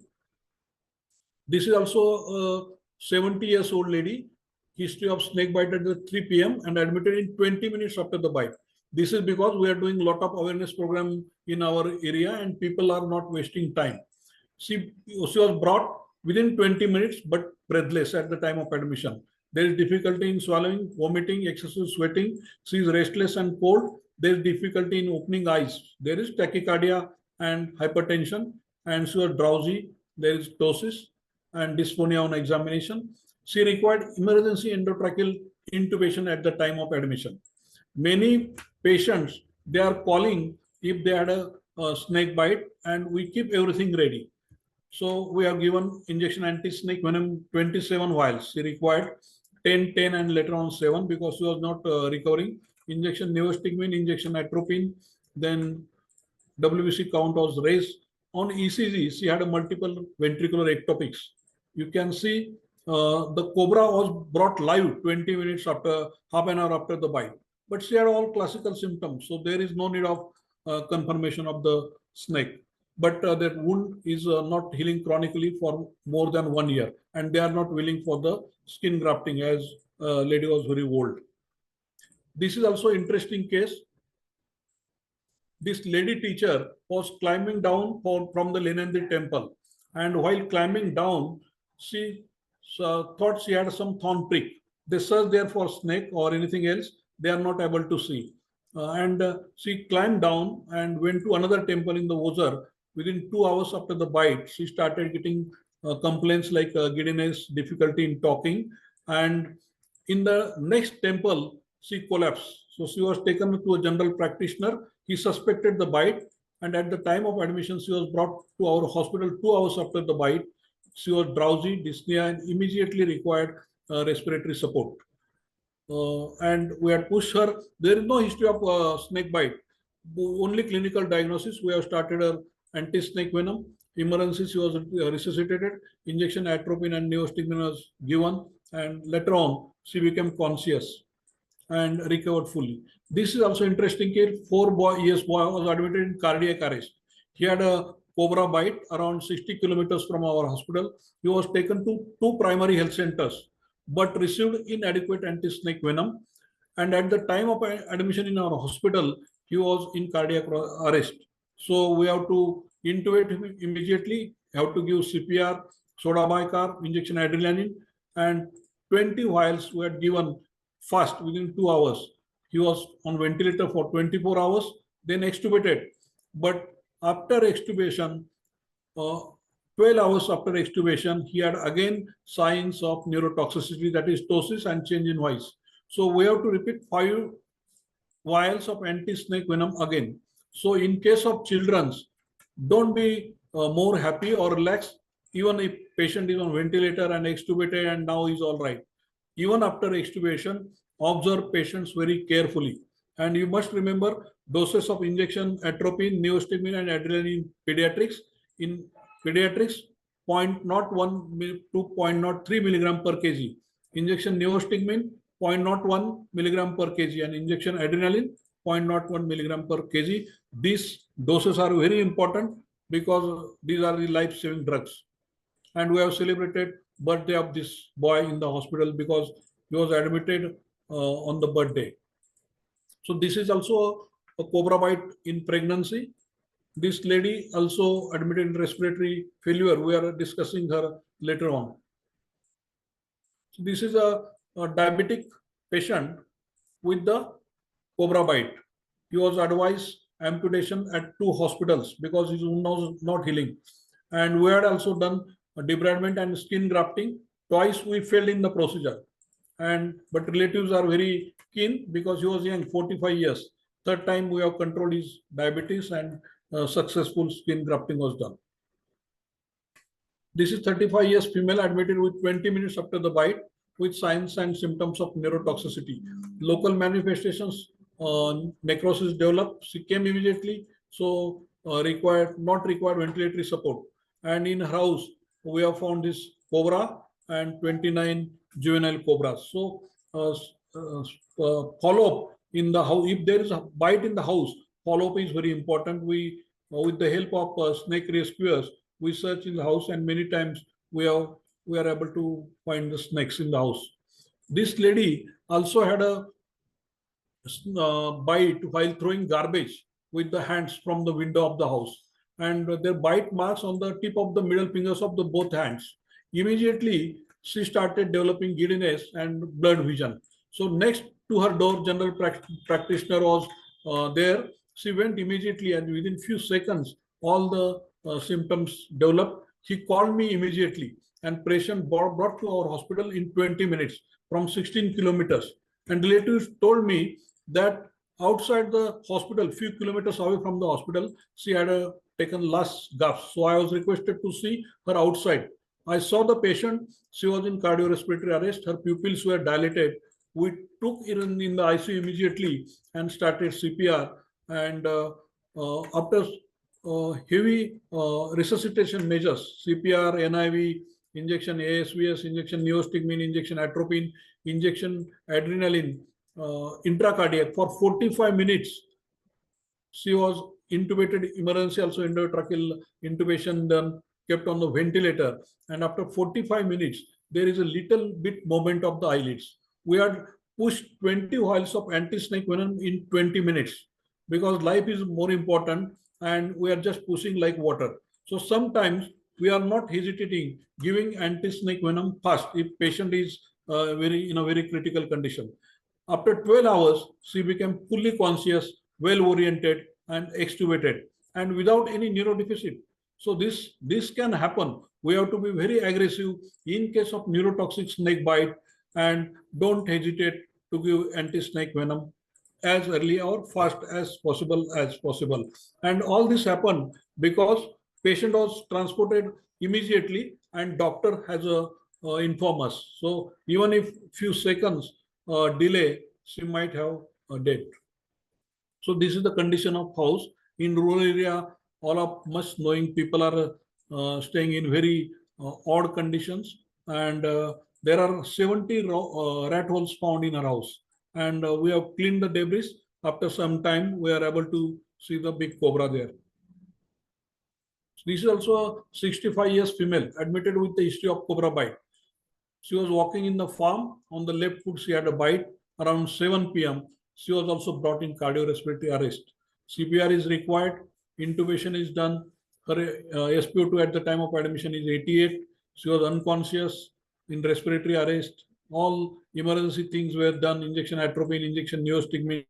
Speaker 4: This is also a 70 years old lady, history of snake bite at the 3 p.m. and admitted in 20 minutes after the bite. This is because we are doing a lot of awareness program in our area and people are not wasting time. She was brought within 20 minutes but breathless at the time of admission. There is difficulty in swallowing, vomiting, excessive sweating. She is restless and cold. There is difficulty in opening eyes. There is tachycardia and hypertension, and she was drowsy. There is ptosis and dysphonia on examination. She required emergency endotracheal intubation at the time of admission. Many patients, they are calling if they had a snake bite, and we keep everything ready. So we have given injection anti-snake venom 27 vials. She required 10, 10 and later on 7 because she was not recovering. Injection neostigmine, injection atropine, then WBC count was raised. On ECG, she had a multiple ventricular ectopics. You can see the cobra was brought live 20 minutes after, half an hour after the bite. But she had all classical symptoms, so there is no need of confirmation of the snake. But that wound is not healing chronically for more than 1 year, and they are not willing for the skin grafting as lady was very old. This is also interesting case. This lady teacher was climbing down from the Lenandri temple, and while climbing down, she thought she had some thorn prick. They searched there for snake or anything else. They are not able to see. She climbed down and went to another temple in the Ozar. Within 2 hours after the bite, she started getting complaints like giddiness, difficulty in talking. And in the next temple, she collapsed. So she was taken to a general practitioner. He suspected the bite. And at the time of admission, she was brought to our hospital 2 hours after the bite. She was drowsy, dyspnea, and immediately required respiratory support. And we had pushed her. There is no history of snake bite, only clinical diagnosis. We have started her anti-snake venom. Emergency, she was resuscitated. Injection atropine and neostigmine was given, and later on she became conscious and recovered fully. This is also interesting case. 4 years boy was admitted in cardiac arrest. He had a cobra bite around 60 kilometers from our hospital. He was taken to 2 primary health centers, but received inadequate anti-snake venom. And at the time of admission in our hospital, he was in cardiac arrest. So we have to intubate him immediately, have to give CPR, soda bicar, injection adrenaline, and 20 vials were given fast within 2 hours. He was on ventilator for 24 hours, then extubated. But after extubation, 12 hours after extubation, he had again signs of neurotoxicity, that is ptosis and change in voice. So we have to repeat 5 vials of anti-snake venom again. So in case of children's, don't be more happy or relaxed, even if patient is on ventilator and extubated and now is all right. Even after extubation, observe patients very carefully. And you must remember doses of injection atropine, neostigmine and adrenaline in pediatrics. In pediatrics, 0.01 to 0.03 milligram per kg. Injection neostigmine, 0.01 milligram per kg, and injection adrenaline, 0.01 milligram per kg. These doses are very important because these are the life-saving drugs. And we have celebrated birthday of this boy in the hospital because he was admitted on the birthday. So this is also a cobra bite in pregnancy. This lady also admitted in respiratory failure. We are discussing her later on. So this is a diabetic patient with the cobra bite. He was advised amputation at 2 hospitals because his wound was not healing. And we had also done debridement and skin grafting. Twice we failed in the procedure. But relatives are very keen because he was young, 45 years. Third time we have controlled his diabetes and successful skin grafting was done. This is 35 years female admitted with 20 minutes after the bite with signs and symptoms of neurotoxicity. Local manifestations, necrosis developed. She came immediately, so not required ventilatory support. And in her house, we have found this cobra and 29 juvenile cobras. So follow up in the house. If there is a bite in the house, follow up is very important. We, with the help of snake rescuers, we search in the house, and many times we are able to find the snakes in the house. This lady also had a bite while throwing garbage with the hands from the window of the house, and their bite marks on the tip of the middle fingers of the both hands. Immediately, she started developing giddiness and blurred vision. So next to her door, general practitioner was there. She went immediately, and within few seconds, all the symptoms developed. She called me immediately, and patient brought to our hospital in 20 minutes from 16 kilometers. And relatives told me that outside the hospital, few kilometers away from the hospital, she had taken last gasp. So I was requested to see her outside. I saw the patient. She was in cardiorespiratory arrest. Her pupils were dilated. We took her in the ICU immediately and started CPR. And after heavy resuscitation measures, CPR, NIV, injection ASVS, injection neostigmine, injection atropine, injection adrenaline, intracardiac for 45 minutes. She was intubated, emergency also endotracheal intubation done, kept on the ventilator. And after 45 minutes, there is a little bit movement of the eyelids. We had pushed 20 vials of anti-snake venom in 20 minutes because life is more important, and we are just pushing like water. So sometimes we are not hesitating giving anti-snake venom fast if patient is in a very critical condition. After 12 hours, she became fully conscious, well-oriented, and extubated, and without any neurodeficit. So this can happen. We have to be very aggressive in case of neurotoxic snake bite, and don't hesitate to give anti-snake venom as early or fast as possible. And all this happened because patient was transported immediately, and doctor has informed us. So even if few seconds delay, she might have a death. So this is the condition of house. In rural area, all of us knowing people are staying in very odd conditions, and there are 70 rat holes found in our house. And we have cleaned the debris. After some time, we are able to see the big cobra there. This is also a 65 years female admitted with the history of cobra bite. She was walking in the farm. On the left foot, she had a bite. Around 7 p.m., she was also brought in cardiorespiratory arrest. CPR is required. Intubation is done. Her SpO2 at the time of admission is 88. She was unconscious, in respiratory arrest. All emergency things were done. Injection atropine, injection neostigmine,